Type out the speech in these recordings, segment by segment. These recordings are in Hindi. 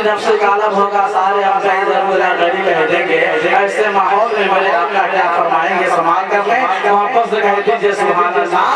नफ्स कालम होगा सारे आपका इधर उधर गली कह देंगे। ऐसे माहौल में मेरे आका क्या फरमाएंगे संभाल कर ले वापस कह दीजिए सुभान अल्लाह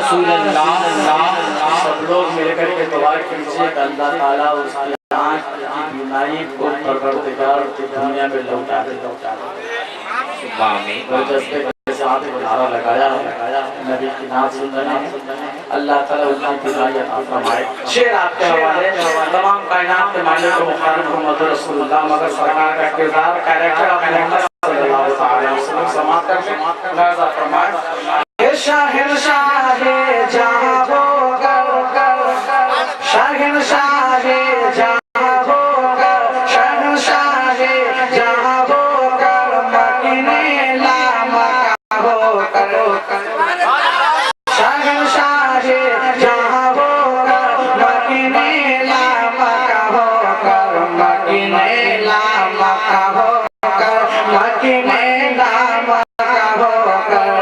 सुभान अल्लाह। सब लोग मिलकर के दुआ कीजिए अल्लाह ताला उसकी आँख की बीमारी को परवरदिगार दुनिया में लौटा दे। जज्बे के साथ नारा लगाया नबी की नाम सुन रहे हैं अल्लाह ताला उनकी बीमारी अता फरमाए। शेर आपके हवाले तमाम कायनात के मालिक मुहम्मद मोहम्मद रसूलुल्लाह मगर सरकार का किरदार कैरेक्टर ऑफ मोहम्मद सल्लल्लाहु अलैहि वसल्लम समाप्त करके नाज़ा फरमाए। शाहिर जहां हो कर शाहिर जहां हो कर शाहिर जहां हो कर मकीने लामा हो कर शाहिर जहां हो कर मकीने लामा हो कर मकीने लामा हो कर मकीने लामा हो कर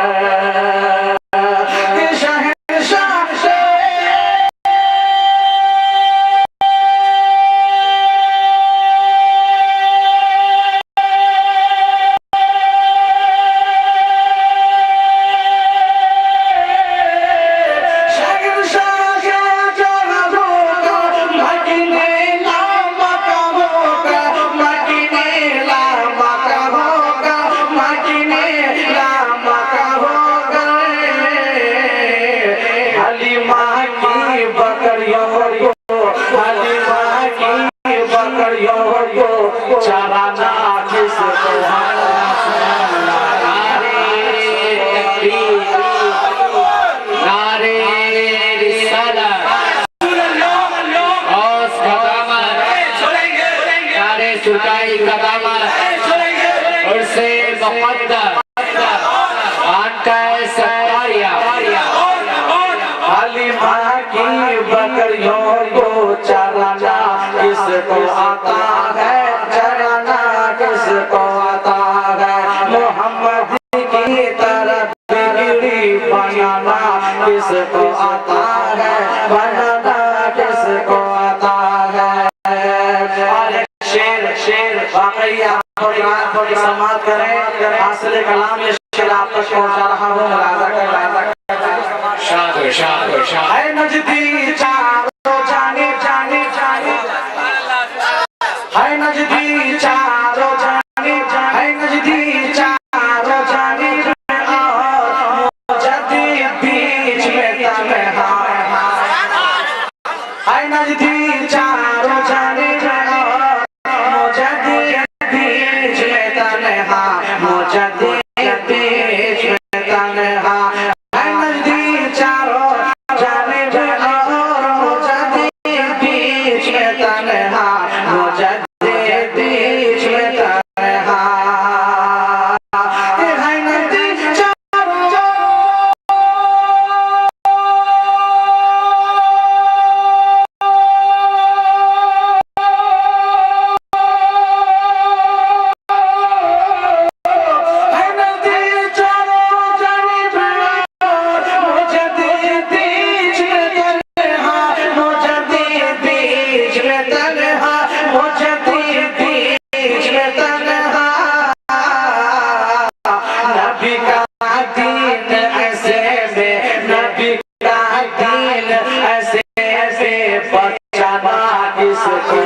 किसको आता है चराना किसको आता है मोहम्मद की तरफ बिगड़ी बनाना किसको आता है बनाना किसको आता है। और शेर वाकई समाप्त करें हासिल कलाम ये शेर आप तक पहुंचा रहा हूँ राजा है नजदी चारों जाने जाने जाने है नजदी चारों जाने है नजदी चारों जाने और मुजद्दी बीच में तन्हा है नजदी चारों जाने और मुजद्दी बीच में तन्हा मुजद्दी बीच में तन्हा है नजदी चारों जाने और मुजद्दी बीच में तन्हा मुजद्दी बचाना किसको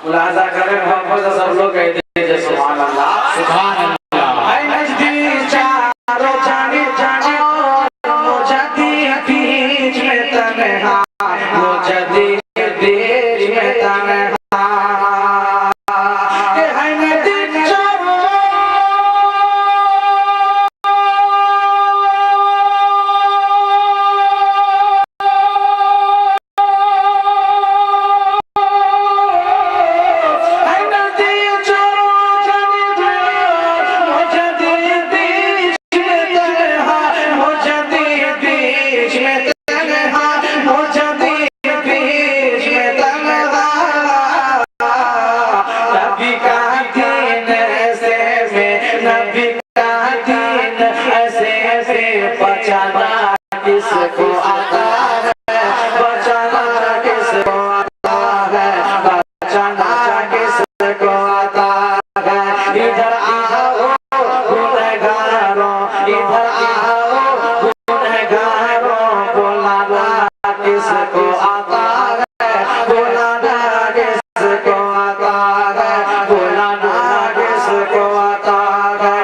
मुलाजा करें सब लोग कहते हैं सुभान अल्लाह सुभान अल्लाह। ऐ नजदीक चारों जाने जाने मुझे बीच में तन्हा मुझे बीच में तन्हा ऐ नजदीक चारों बचाना किसको आता है, बचाना किसको आता है, बचाना किसको आता है। इधर आओ गुनहगारों, इधर आओ गुनहगारों, बुलाना किसको आता है, बुलाना किसको आता है, बुलाना किसको आता है।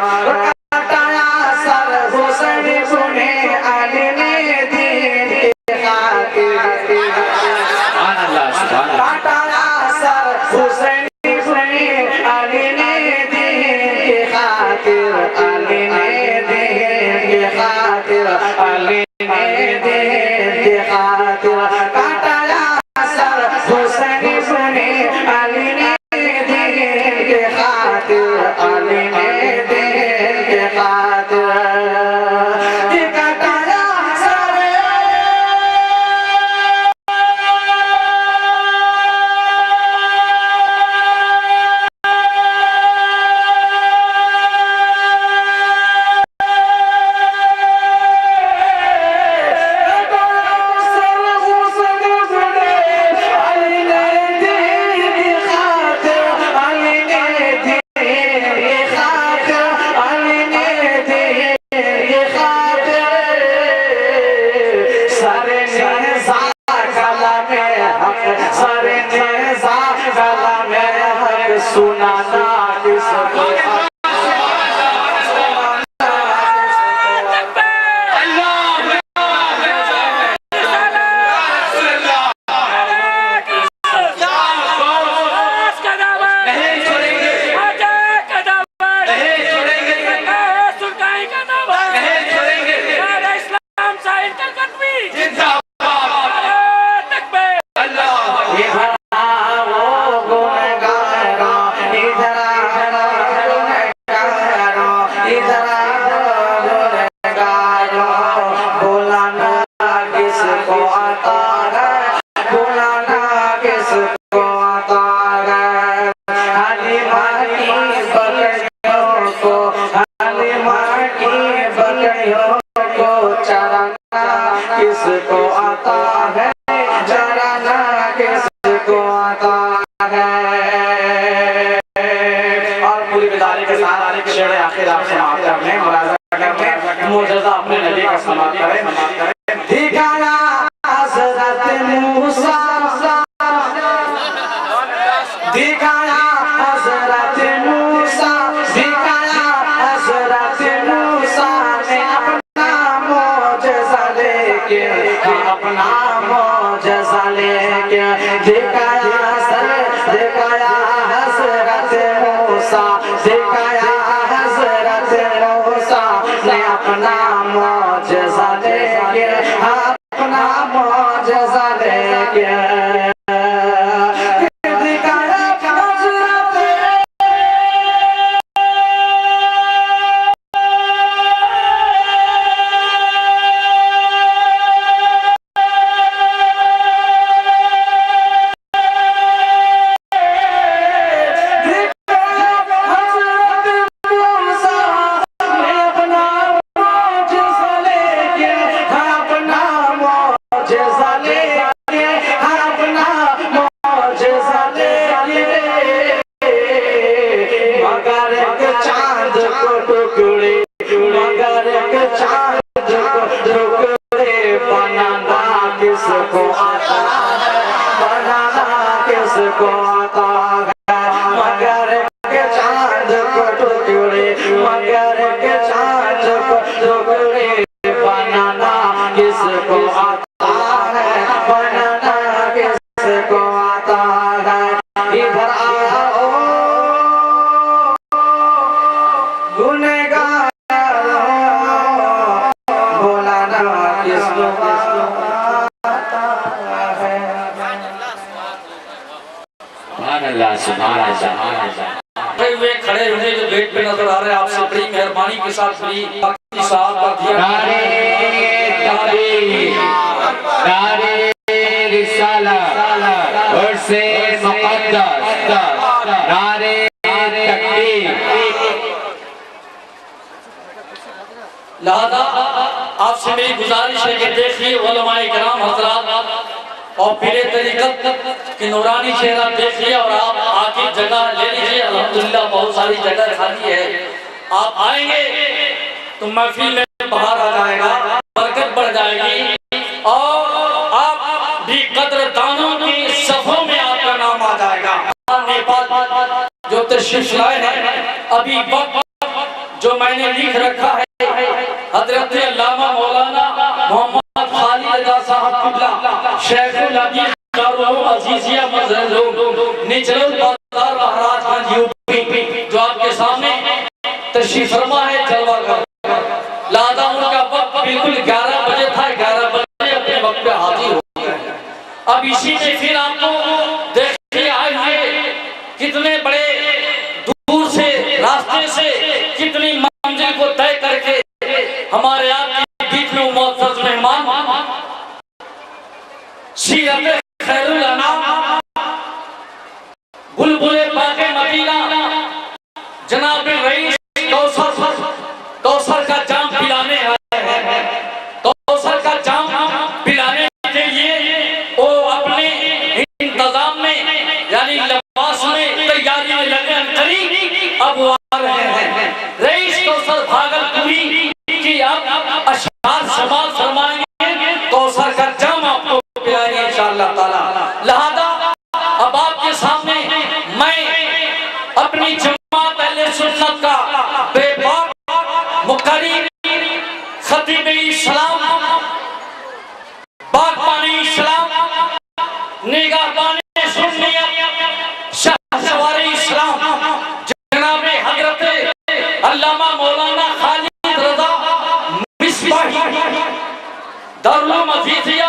सुनाना किसको किसको आता है, चराना किसको आता है। और पूरी बेदारी के साथ शेर आखिर आप समाप्त करने मुलाज़ा करने मुजज़्ज़ा अपने नबी का समाप्त करें। दिखाया हज़रत मूसा, दिखाया हज़रत मूसा, दिखाया हज़रत मूसा ने अपना मोजज़ा लेके, अपना मोजज़ा लेके दिखाया दिखाया हज़रत मूसा, दिखाया हज़रत मूसा ने अपना मोजज़ा लेके, अपना मोजज़ा लेके चांद को टुकड़े मगर के चांद को टुकड़े बनाना किसको आता है, बनाना किसको आता है। मगर के चांद को टुकड़े मगर के चांद को टुकड़े बनाना किसको आता है, बनाना किसको आता है। इधर आओ गुनहगार बोलाना किसको आता है। वे खड़े हुए जो गेट पे नजर आ रहे हैं, आपसे बड़ी मेहरबानी के साथ लिहाजा आपसे मेरी गुजारिश है कि देखिए उलमाए किराम हजरात और पीरे तरीकत की नूरानी चेहरा देखिए और आप आके जगह ले लीजिए। अल्हम्दुलिल्लाह बहुत सारी जगह खाली है, आप आएंगे तो महफिल में बाहर आ जाएगा, बरकत बढ़ जाएगी और आप भी कदरदानों की सफों में आपका नाम आ जाएगा। नेपाल जो तशरीफ लाए हैं, अभी वक्त जो मैंने लिख रखा है हजरत अल्लामा मौलाना मोहम्मद खालिद रजा साहब किबला शेखुल हदीस दारुल अजीजिया मजहब निचल बाजार महाराजगंज यूपी जो आपके सामने तशरीफ फरमा है जलवा कर। लादा उनका वक्त बिल्कुल 11 बजे था, 11 बजे अपने वक्त पे हाजिर हो गए। अब इसी में फिर आपको देखिए आए हुए कितने बड़े दूर से रास्ते से कितनी मंजिल को तय करके हमारे आपके बीच में मुअज़्ज़ज़ मेहमान सीरत खैरुल अनाम बुलबुले बाग़े मदीना जनाब रईस कौसर का जाम पिलाने आए हैं। कौसर का जाम पिलाने के लिए वो अपने इंतजाम में यानी लिबास में तैयारी में लगे करीब अब वो आ रहे हैं। रईस कौसर भागलपुरी की आप अशआर समाल फरमाएंगे, कौसर का जाम आपको पिलाएंगे इंशाअल्लाह ताला। लिहाजा अब आपके सामने मैं अपनी जमात अहले सुन्नत का बेबाक मुकर्रिर खतीब इस्लाम बागबानी इस्लाम निगाहबानी सुन्नियत शाहसवार इस्लाम जनाब हजरत अल्लामा मौलाना खालिद रजा मिसबाही दारुल अजीजिया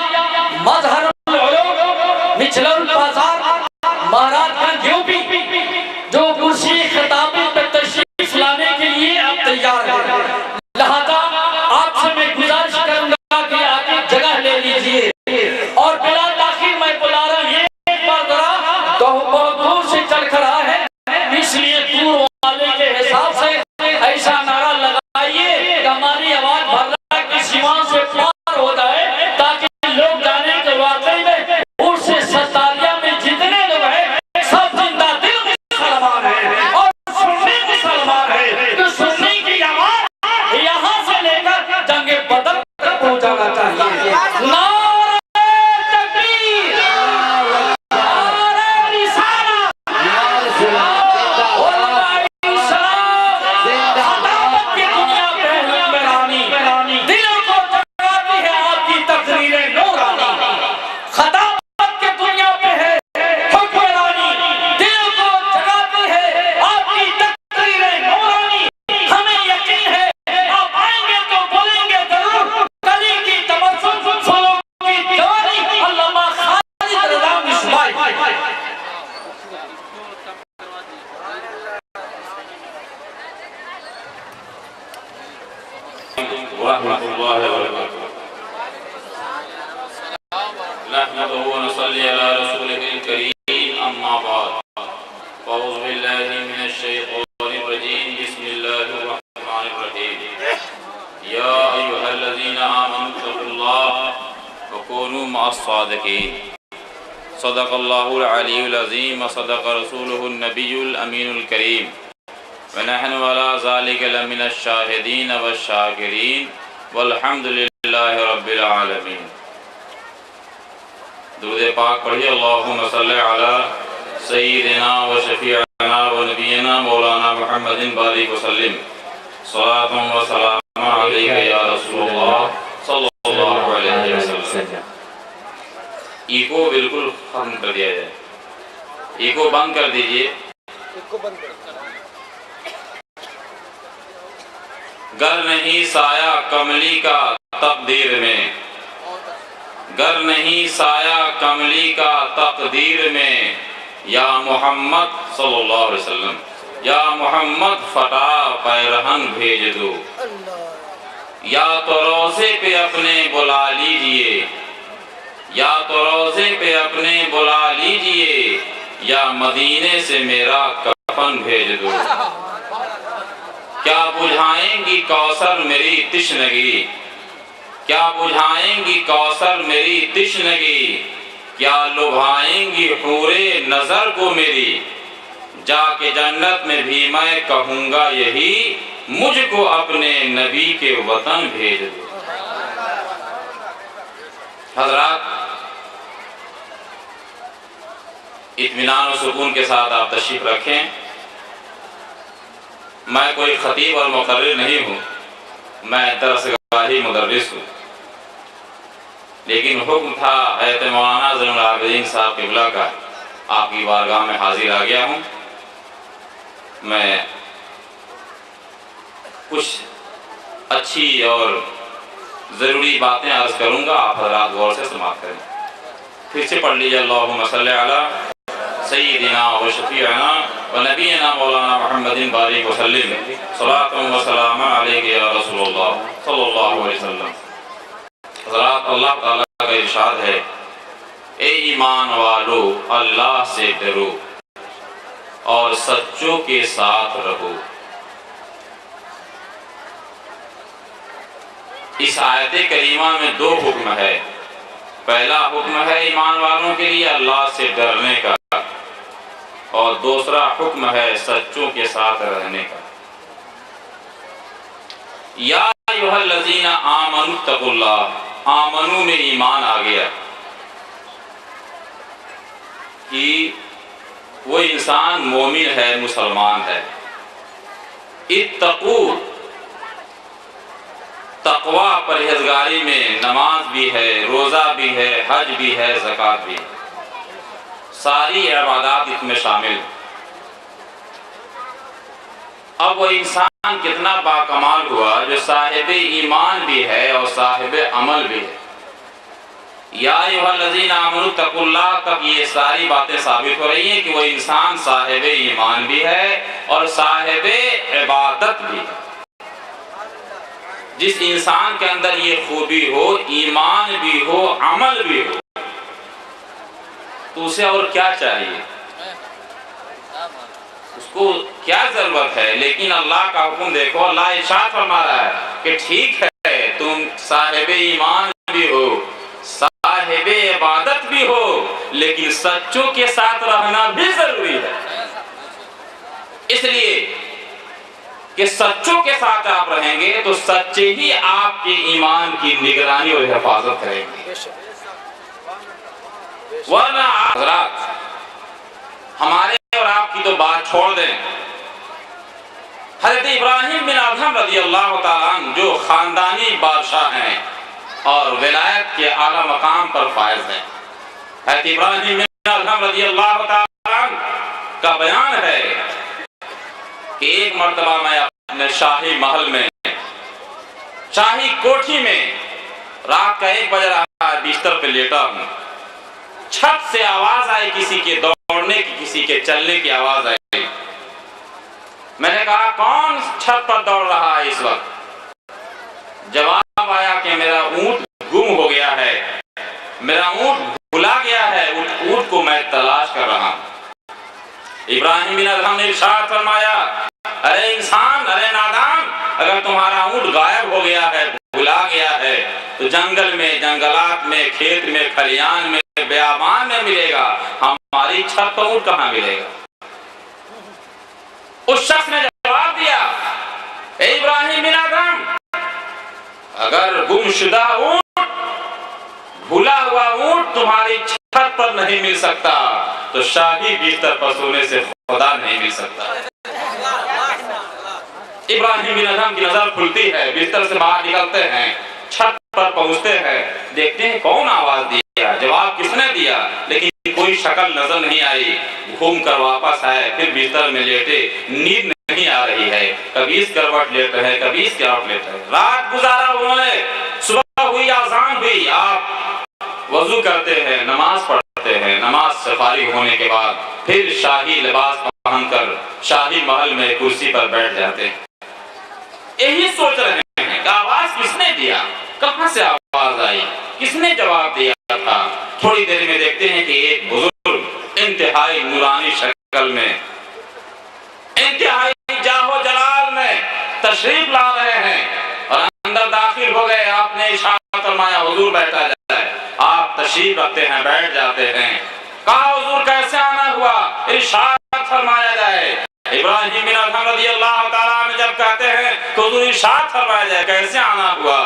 मजहरुल उलूम निचलुल बाजार महाराजगंज यूपी जो कुर्सी खिताबी पे तशरीफ लाने के लिए आप तैयार हैं। लिहाजा आपसे मैं गुजारिश करूंगा कि आके जगह ले लीजिए और बिला ताखीर मैं बुला रहा हूं। ये जरा तो बहुत दूर से चल कर आए हैं, इसलिए दूर वाले के हिसाब से ऐसा नारा लगाइए कि हमारी आवाज भरना की सीमा से पार हो जाए, ताकि लोग जाने के वाकई में उससे सतारिया में जितने लोग हैं सब जिंदा दिल मुसलमान हैं और सुन्नी मुसलमान हैं। तो सुन्नी की आवाज यहाँ से लेकर जंगे बदर तक पहुँचाना चाहिए। सदक़ल्लाहुल अलीयुल अज़ीम व सदक़ रसूलुहुन नबियुल अमीनुल करीम व नहनु अला ज़ालिका लमिनश शाहिदीन व शाकिरीन वल्हम्दुलिल्लाहि रब्बिल आलमीन। दुरूद पाक पढ़िए। अल्लाहुम्मा सल्लि अला सय्यिदिना व शफीअना व नबियना मौलाना मुहम्मदिन बारिक व सल्लिम सलातुन व सलाम अलैका या रसूलल्लाह सल्लल्लाहु अलैहि वसल्लम। ईको बिल्कुल खत्म कर दिया जाए। ईको बंद कर दीजिए। गर नहीं साया कमली का तकदीर में, गर नहीं साया कमली का तकदीर में, या मोहम्मद सल्लल्लाहु अलैहि वसल्लम, या मोहम्मद फटा पैरहन भेज दो, या तो रोज़े पे अपने बुला लीजिए, या तो रोज़े पे अपने बुला लीजिए, या मदीने से मेरा कफन भेज दो। क्या बुझाएंगी कौसर मेरी तिश्नगी, क्या बुझाएंगी कौसर मेरी तिश्नगी, क्या लुभाएंगी हूरे नजर को मेरी, जाके जन्नत में भी मैं कहूँगा यही, मुझको अपने नबी के वतन भेज दो। हजरात, इत्मीनान और सुकून के साथ आप तशरीफ रखें। मैं कोई खतीब और मुकर्रिर नहीं हूँ, मैं दरसगाही मुदर्रिस हूँ, लेकिन हुक्म था हज़रत मौलाना ज़ैनुल आबिदीन साहब क़िबला का, आपकी बारगाह में हाजिर आ गया हूँ। मैं कुछ अच्छी और ज़रूरी बातें अर्ज़ करूँगा, आप हज़रात गौर से समाअत करें। फिर से पढ़ लीजिए। अल्लाहुम्मा सल्लि अला सय्यिदिना व शफीअना व नबीना मौलाना मुहम्मदिन बारिक व सल्लिम सलातुन व सलाम अलैका या रसूलल्लाह सल्लल्लाहु अलैहि वसल्लम। हज़रात, अल्लाह ताला का इरशाद है, ए ईमान वालो, अल्लाह से डरो और सच्चों के साथ रहो। इस आयत करीमा में दो हुक्म है। पहला हुक्म है ईमान वालों के लिए अल्लाह से डरने का, और दूसरा हुक्म है सच्चों के साथ रहने का। या अय्युहल्लज़ीना आमनु तक़ुल्लाह, आमनु में ईमान आ गया कि वो इंसान मोमिन है, मुसलमान है। इत्तक़ू, तक़वा परहेज़गारी में नमाज भी है, रोज़ा भी है, हज भी है, ज़कात भी है, सारी इबादत इसमें शामिल। अब वो इंसान कितना बाकमाल हुआ जो साहिब ईमान भी है और साहिब अमल भी है। या अय्युहल्लज़ीना आमनु तक़ुल्लाह, तब ये सारी बातें साबित हो रही हैं कि वो इंसान साहिब ईमान भी है और साहिब इबादत भी है। जिस इंसान के अंदर ये खूबी हो, ईमान भी हो, अमल भी हो, तो उसे और क्या चाहिए, उसको क्या जरूरत है। लेकिन अल्लाह का हुक्म देखो, अल्लाह इरशाद फरमा रहा है कि ठीक है, तुम साहिब ईमान भी हो, साहिब इबादत भी हो, लेकिन सच्चों के साथ रहना भी जरूरी है। इसलिए कि सच्चों के साथ आप रहेंगे तो सच्चे ही आपके ईमान की निगरानी और हिफाजत करेंगे। वरना हज़रात, हमारे और आपकी तो बात छोड़ दें। हज़रत इब्राहिम बिन अदहम रज़ियल्लाहु ताला अन्हु जो खानदानी बादशाह हैं और विलायत के आला मकाम पर फायज हैं, हज़रत इब्राहिम बिन अदहम रज़ियल्लाहु ताला अन्हु का बयान है कि एक मर्तबा मैं अपने शाही महल में, शाही कोठी में, रात का 1 बज रहा है, बिस्तर पे लेटा हूँ, छत से आवाज आई, किसी के दौड़ने की, किसी के चलने की आवाज आई। मैंने कहा कौन छत पर दौड़ रहा है इस वक्त? जवाब आया कि मेरा ऊंट गुम हो गया है, मेरा ऊंट भुला गया है, ऊंट को मैं तलाश कर रहा हूं। इब्राहिम बिन अदहम ने इरशाद फरमाया, अरे इंसान, अरे नादान, अगर तुम्हारा ऊंट गायब हो गया है, भुला गया है, तो जंगल में, जंगलात में, खेत में, खलियान में, बयाबान में मिलेगा, हमारी छत पर ऊंट कहां मिलेगा? उस शख्स ने जवाब इब्राहिम बिन अदहम, अगर गुमशुदा ऊंट, भूला हुआ ऊंट तुम्हारी छत पर नहीं मिल सकता तो शाही बिस्तर पर सोने से खुदा नहीं मिल सकता। इब्राहिम बिन अदहम की नजर खुलती है, बिस्तर से बाहर निकलते हैं, छत पर पहुंचते हैं, देखते हैं कौन आवाज दिया, जवाब किसने दिया, लेकिन कोई शक्ल नजर नहीं आई। घूम कर वापस आए, फिर बिस्तर में लेटे, नींद नहीं आ रही है, कभी इस करवट लेते हैं, कभी इस करवट लेते हैं। रात गुजारा उन्होंने, सुबह हुई, आजान हुई, आप वजू करते हैं, नमाज पढ़ते हैं, नमाज से फारिग होने के बाद फिर शाही लिबास पहनकर शाही महल में कुर्सी पर बैठ जाते हैं। यही सोच रहे हैं कि आवाज किसने दिया, कहां से आवाज आई, किसने जवाब दिया था। थोड़ी देर में देखते हैं कि एक बुजुर्ग इंतहाई नूरानी शक्ल में, इंतहाई जाहो जलाल में तशरीफ ला रहे हैं और अंदर दाखिल हो गए। आपने इशारा फरमाया हुजूर बैठा जाए, आप तशरीफ रखते हैं, बैठ जाते हैं। कहा हुजूर कैसे आना हुआ, इरशाद फरमाया जाए। इब्राहिम बिन अदहम रज़ियल्लाहु ताला अन्हु जब कहते हैं तो हुजूर इरशाद फरमाया जाए कैसे आना हुआ,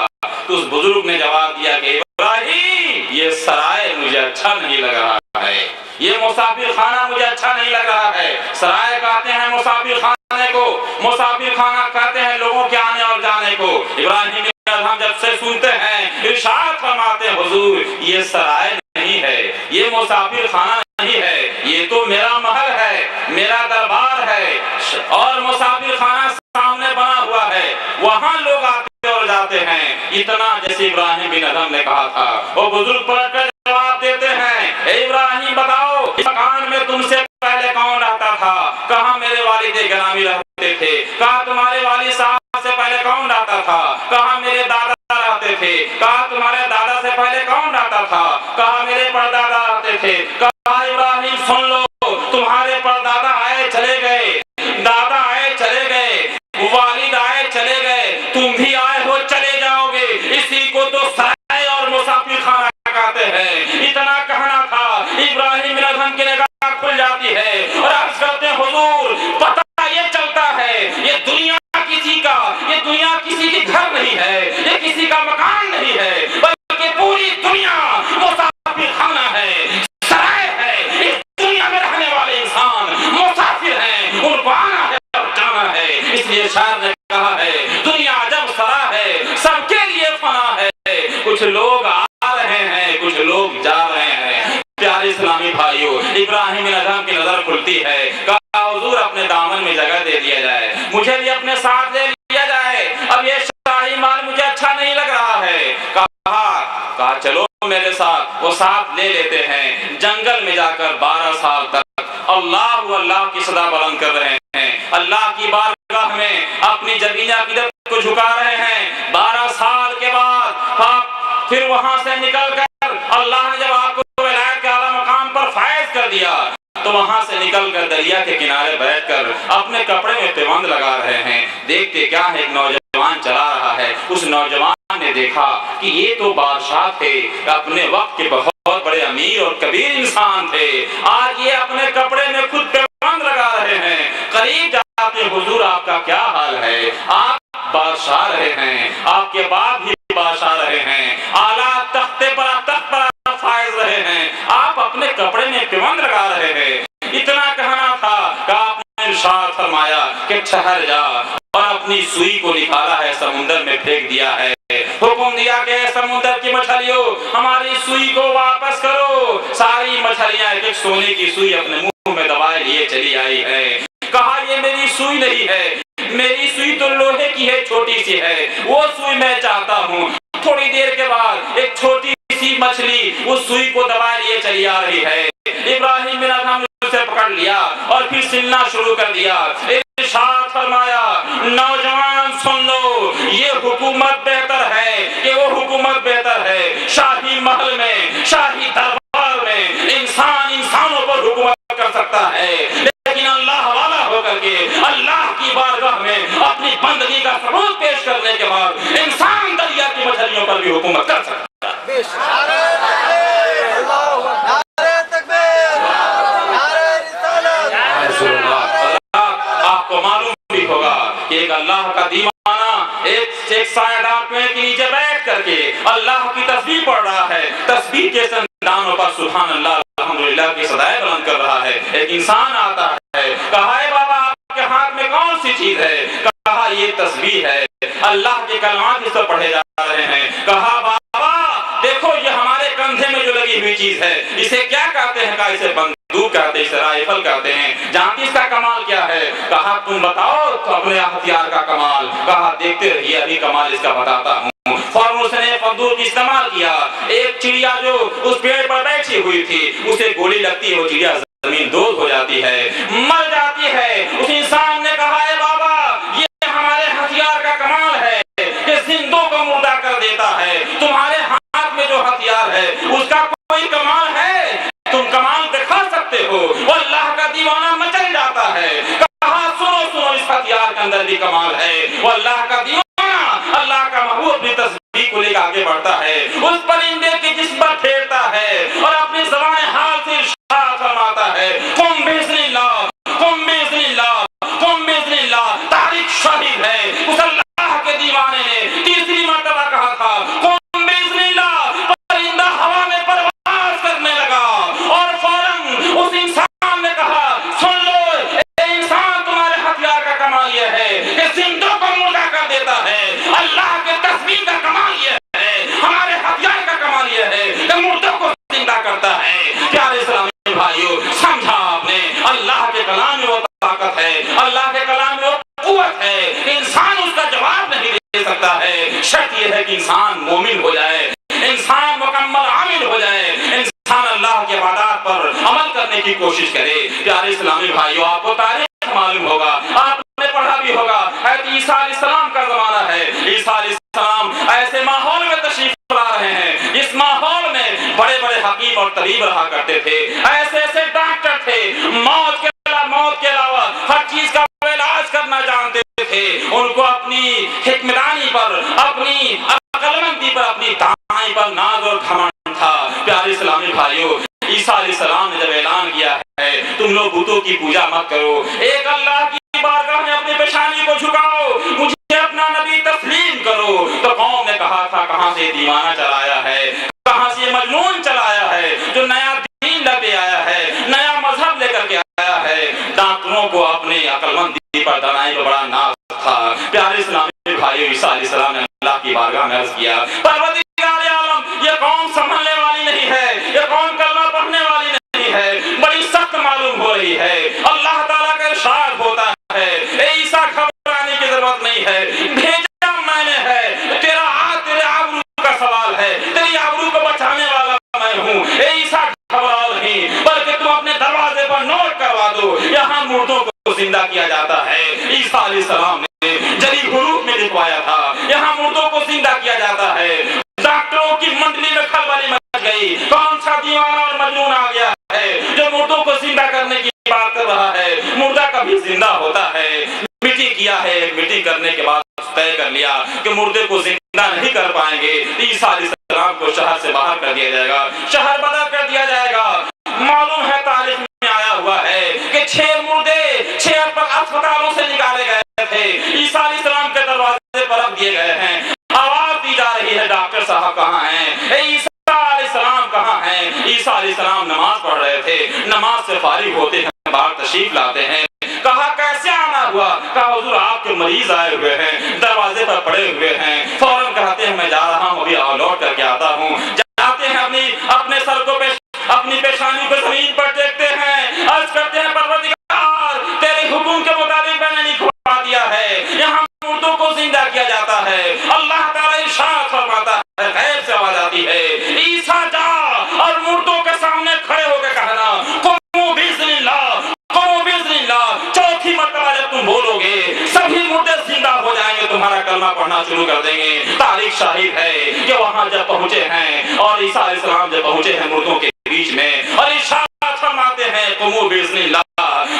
तो उस बुजुर्ग ने जवाब दिया कि इब्राहिम ये सराय मुझे अच्छा नहीं लग रहा है, ये मुसाफिर खाना मुझे अच्छा नहीं लग रहा है। सराय कहते हैं मुसाफिर खाने को, मुसाफिर खाना कहते हैं लोगों के आने और जाने को। इब्राहिम बिन अदहम जब से सुनते हैं इरशाद फरमाते हैं हुजूर ये सराय नहीं है, ये मुसाफिर खाना नहीं है, ये तो मेरा महल है, मेरा दरबार है और मुसाफिर खाना सामने बना हुआ है, वहां लोग आते और जाते हैं। इतना जैसे इब्राहिम बिन अदहम ने कहा था, वो बुजुर्ग पलट कर जवाब देते हैं, ए इब्राहिम बताओ इस मकान में तुमसे पहले कौन रहता था, कहाँ मेरे वालिद गिरामी रहते थे, कहाँ तुम्हारे वालिद साहब से पहले कौन रहता था, कहाँ मेरे दादा रहते थे, कहा तुम्हारे दादा से पहले कौन रहता था, कहा मेरे परदादा रहते थे। कहा इब्राहिम सुन लो, तुम्हारे परदादा आए चले गए, दादा आए चले गए, वालिद आए चले गए, तुम भी आए हो चले जाओगे, इसी को तो सराय और मुसाफिर खाना कहते हैं। इतना कहना था, इब्राहिम बिन अदहम की निगाह खुल जाती है और अर्ज करते हैं हुजूर पता ये चलता है ये दुनिया किसी का, ये दुनिया किसी के घर नहीं है, ये किसी का मकान नहीं है, बल्कि पूरी दुनिया मुसाफिर खाना है, सराय है। इस दुनिया में रहने वाले इंसान मुसाफिर हैं, उनको आना है और जाना है। इसलिए शायर ने कहा है दुनिया जब सरा है सबके लिए फना है, कुछ लोग आ रहे हैं, कुछ लोग जा रहे हैं। प्यारे इस्लामी भाइयों, इब्राहिम बिन अदहम की नजर खुलती है, कहा हुजूर अपने दामन में जगह दे दिया जाए, मुझे भी अपने साथ ले लिया जाए, अब ये शाही माल मुझे अच्छा नहीं लग रहा है। कहा चलो मेरे साथ, वो साथ ले लेते हैं। जंगल में जाकर 12 साल तक अल्लाह अल्लाह की सदा बुलंद कर रहे हैं, अल्लाह की बारगाह में अपनी जबीन अकीदत को झुका रहे हैं। 12 साल के बाद फिर वहां से निकलकर अल्लाह ने जब आपको विलायत के आला मकाम पर फायज कर दिया तो वहां से निकलकर दरिया के किनारे बैठकर अपने कपड़े में पैबंद लगा रहे हैं। देखते क्या है, एक नौजवान चला रहा है। उस नौजवान ने देखा कि ये तो बादशाह थे, अपने वक्त के बहुत बड़े अमीर और कबीर इंसान थे, आज ये अपने कपड़े में खुद पैबंद लगा रहे हैं। करीब जाते हुजूर आपका क्या हाल है, आप बादशाह रहे हैं, आपके बाप भी बादशाह रहे हैं, आला तख्ते पर तख्त पर फायज रहे हैं, आप अपने कपड़े में पैबंद लगा रहे हैं। इतना कहना था कि आपने इरशाद फरमाया कि ठहर जा, और अपनी सुई को निकाला है, समुद्र में फेंक दिया है, हुक्म दिया कि समुद्र की मछलियों हमारी सुई को वापस करो। सारी मछलियां एक सोने की सुई अपने मुंह में दबाए लिए चली आई है। कहा ये मेरी सुई नहीं है, मेरी सुई तो लोहे की है, छोटी सी है, वो सुई मैं चाहता हूँ। थोड़ी देर के बाद एक छोटी सी मछली उस सुई को दबाए लिए चली आ रही है। इब्राहिम बिन अदहम ने उसे पकड़ लिया और फिर सिलना शुरू कर दिया। इरशाद फरमाया नौजवान सुन लो, ये हुकूमत बेहतर है कि वो हुकूमत बेहतर है। शाही महल में, शाही दरबार में इंसान इंसानों पर हुकूमत कर सकता है, लेकिन अल्लाह वाला होकर के अल्लाह की बारगाह में अपनी बंदगी का सबूत पेश करने के बाद इंसान दरिया की मछलियों पर भी हुकूमत कर सकता है। आपको मालूम भी होगा कि एक अल्लाह का दीवाना एक सायादार पेड़ के नीचे बैठ करके अल्लाह की तस्बीह पढ़ रहा है, तस्बीह के संदानों पर सुभान अल्लाह अल्हम्दुलिल्लाह की सदाएं बुलंद कर रहा है। एक इंसान आता है, कहा है बाबा आपके हाथ में कौन सी चीज है? कहा ये तस्बीह है, अल्लाह के कलमात इस पर पढ़े जा रहे हैं। कहा बाबा देखो ये हमारे कंधे में जो लगी हुई चीज है इसे क्या कहते हैं? कहा इसे बंदूक कहते हैं, इसे राइफल कहते हैं। जानती इसका कमाल क्या है? कहा तुम बताओ तो अपने हथियार का कमाल। कहा देखते रहिए अभी कमाल इसका बताता हूँ। फौरन उसने बंदूक इस्तेमाल किया। एक चिड़िया जो उस पेड़ पर बैठी हुई थी उसे गोली लगती है, वो चिड़िया जमीन दोज हो जाती है, मर जाती है। उस इंसान ने कहा है बाबा ये हमारे हथियार का कमाल है कि जिंदों को मुर्दा कर देता है। तुम्हारे हाथ में जो हथियार है उसका कोई कमाल है? तुम कमाल दिखा सकते हो? वो अल्लाह का दीवाना मचल जाता है। कहा सुनो सुनो इस हथियार के अंदर भी कमाल है। वो अल्लाह का दीवाना अल्लाह का महबूब अपनी तस्बीह को लेकर आगे बढ़ता है, उस परिंदे के जिस्म पर फेरता है और अपनी ज़बान हाल से इरशाद फरमाता है कुम बिस्मिल्लाह कुम बिस्मिल्लाह कुम बिस्मिल्लाह। तारीख शाहिद है उस अल्लाह के दीवाने ने तीसरी मर्तबा कहा था कुम बिस्मिल्लाह। परिंदा हवा में परवाज़ करने लगा और फौरन उस इंसान ने कहा सुन लो ए इंसान तुम्हारे हथियार का कमाल यह है कि जिंदों को मुर्दा कर देता है। अल्लाह के तस्बीह का कमाल यह है, हमारे हथियार का कमाल यह है कि मुर्दों को जिंदा करता है। प्यारे इस्लामी भाइयों समझा आपने, अल्लाह के कलाम में वो ताकत है, अल्लाह के कलाम में वो कुव्वत है, इंसान उसका जवाब नहीं दे सकता है। शर्त यह है कि इंसान मोमिन हो जाए, इंसान मुकम्मल आमिल हो जाए, इंसान अल्लाह के वादात पर अमल करने की कोशिश करे। प्यारे इस्लामी भाइयों आपको तारीख मालूम होगा, आपने पढ़ा भी होगा, ईसा अलैहिस्सलाम का जमाना है। ईसा अलैहिस्सलाम ऐसे माहौल में तशरीफ ला रहे हैं, इस माहौल में बड़े बड़े हकीम और तबीब रहा करते थे, ऐसे ऐसे डॉक्टर थे, मौत के अलावा हर चीज का इलाज करना जानते थे। उनको अपनी हिकमतानी पर, अपनी अक्लमंदी पर, अपनी दानी पर नाज और घमंड था। प्यारे इस्लामी भाइयों ईसा अलैहिस्सलाम ने जब ऐलान किया है तुम लोग बुतों की पूजा मत करो, एक अल्लाह की बारगाह में अपनी पेशानी को झुकाओ, मुझे अपना नबी तस्लीम करो, तो कौम ने कहा था कहां से दीवाना चलाया है, कहां से मजनून चलाया है जो नया दीन लेके आया है, नया मजहब लेकर के आया है। डॉक्टरों को अपने अक्लमंदी पर दानाई पर बड़ा नाज था। प्यारे इस्लामी भाइयों ईसा अलैहिस्सलाम ने अल्लाह की बारगाह में अर्ज किया परवरदिगार आलम ये कौम संभलने वाली नहीं है, ये कौम कलमा पढ़ने वाली नहीं है, बड़ी सख्त मालूम हो रही है। अल्लाह ताला का इरशाद होता है ए ईसा घबराने की जरूरत नहीं है, भेजा मैंने है, तेरे आबरू का सवाल है, तेरी आबरू को बचाने वाला मैं हूँ। ए ईसा घबराओ नहीं, बल्कि तुम अपने दरवाजे पर नोट करवा दो यहाँ मुर्दों को जिंदा किया जाता है। ईसा अलैहिस्सलाम ने जली हुरूफ में लिखवाया था यहाँ मुर्दों को जिंदा किया जाता है। डॉक्टरों की मंडली में खलबली मच गई, कौन सा दीवाना और मजनून आ गया है जो मुर्दों को जिंदा करने की बात कर रहा है? मुर्दा कभी जिंदा होता है, मीटिंग किया है, मीटिंग करने के बाद तय कर लिया कि मुर्दे को जिंदा नहीं कर पाएंगे, ईसा अलैहिस्सलाम को शहर से बाहर कर दिया जाएगा, शहर बदल कर दिया जाएगा। मालूम है तारीख में आया हुआ है कि 6 मुर्दे 6 अस्पतालों से निकाले गए थे, ईसा अलैहिस्सलाम के दरवाजे पर रख दिए गए हैं। आवाज दी जा रही है डॉक्टर साहब कहाँ हैं, ईसा अलैहिस्सलाम कहाँ हैं? ईसा अलैहिस्सलाम नमाज पढ़ रहे थे, नमाज से फारिग होते हैं बाहर तशरीफ लाते हैं। कहा कैसे आना हुआ? कहा हुजूर आपके मरीज आए हुए हैं, दरवाजे पर पड़े हुए हैं। फौरन कहते हैं मैं जा रहा हूँ, अभी लौट करके आता हूँ। जाते हैं अपने सर को अपनी पेशानी को जमीन पर टेकते हैं, अर्ज करते हैं परवरदिगार तेरे हुक्म के मुताबिक मैंने लिखवा दिया है, यहाँ मुर्दों को जिंदा किया जाता है। अल्लाह ताला इरशाद फरमाता है, गैब से आवाज आती है ईसा जा और मुर्दों के सामने खड़े होकर कहना कुमू बिस्मिल्लाह कुमू बिस्मिल्लाह। चौथी मर्तबा जब तुम बोलोगे सभी मुर्दे जिंदा हो जाएंगे, तुम्हारा कलमा पढ़ना शुरू कर देंगे। तारीख शाहिद है कि वहां जब पहुंचे हैं और ईसा अलैहिस्सलाम जब पहुंचे हैं मुर्दों के बीच में और इरशाद फरमाते हैं कुमू बिस्मिल्लाह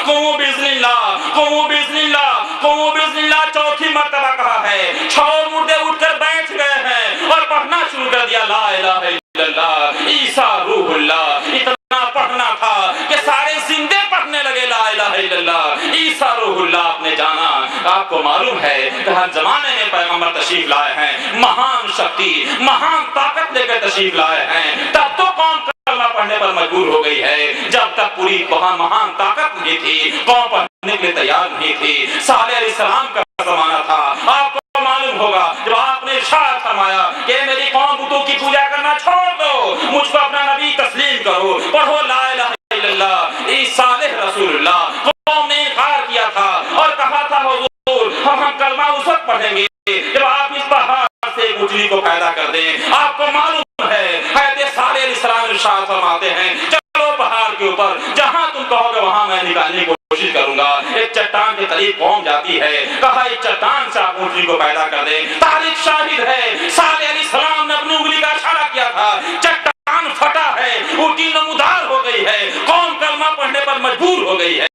कुमू बिस्मिल्लाह कुमू बिस्मिल्लाह कुमू बिस्मिल्लाह। चौथी मर्तबा कहा है, 6 मुर्दे उठकर बैठ गए हैं और पढ़ना शुरू कर दिया ला इलाहा इल्लल्लाह ईसा रूहुल्लाह। इतना पढ़ना था कि सारे जिंदे पढ़ने लगे ला इलाहा इल्लल्लाह ईसा रूहुल्लाह। आपने जाना, आपको मालूम है कि हर जमाने में पैगंबर तशरीफ लाए हैं, महान शक्ति महान ताकत लेकर तशरीफ लाए हैं, तब तो कौम कलमा पढ़ने पर मजबूर हो गई है। जब तक पूरी महान ताकत नहीं थी, कौम पढ़ने के लिए तैयार नहीं थी। सालेह अलैहिस्सलाम का जमाना था, आपको मालूम होगा, जब आपने इरशाद फरमाया कि मेरी कौम बुतों की पूजा करना छोड़ दो, मुझको अपना नबी तस्लीम करो, पढ़ो ला इलाहा इल्लल्लाह, ईसा रसूलुल्लाह। कौम ने इनकार किया था और कहा था हुजूर हम कलमा उस वक्त पढ़ेंगे जब आप इस पहाड़ से एक उजली को पैदा कर दें। आपको मालूम है हज़रत सालेह अलैहिस्सलाम इरशाद फरमाते हैं, चलो पहाड़ के ऊपर, जहां तुम कहोगे वहां मैं निकालने की कोशिश करूंगा। एक चट्टान के करीब कौम जाती है, कहा एक चट्टान से आप उंगली को पैदा कर दें। तारीख शाहिद है, सालेह अलैहिस्सलाम ने अपनी उंगली का इशारा किया था, चट्टान फटा है, उल्टी नमूदार हो गई है, कौम कलमा पढ़ने पर मजबूर हो गई है।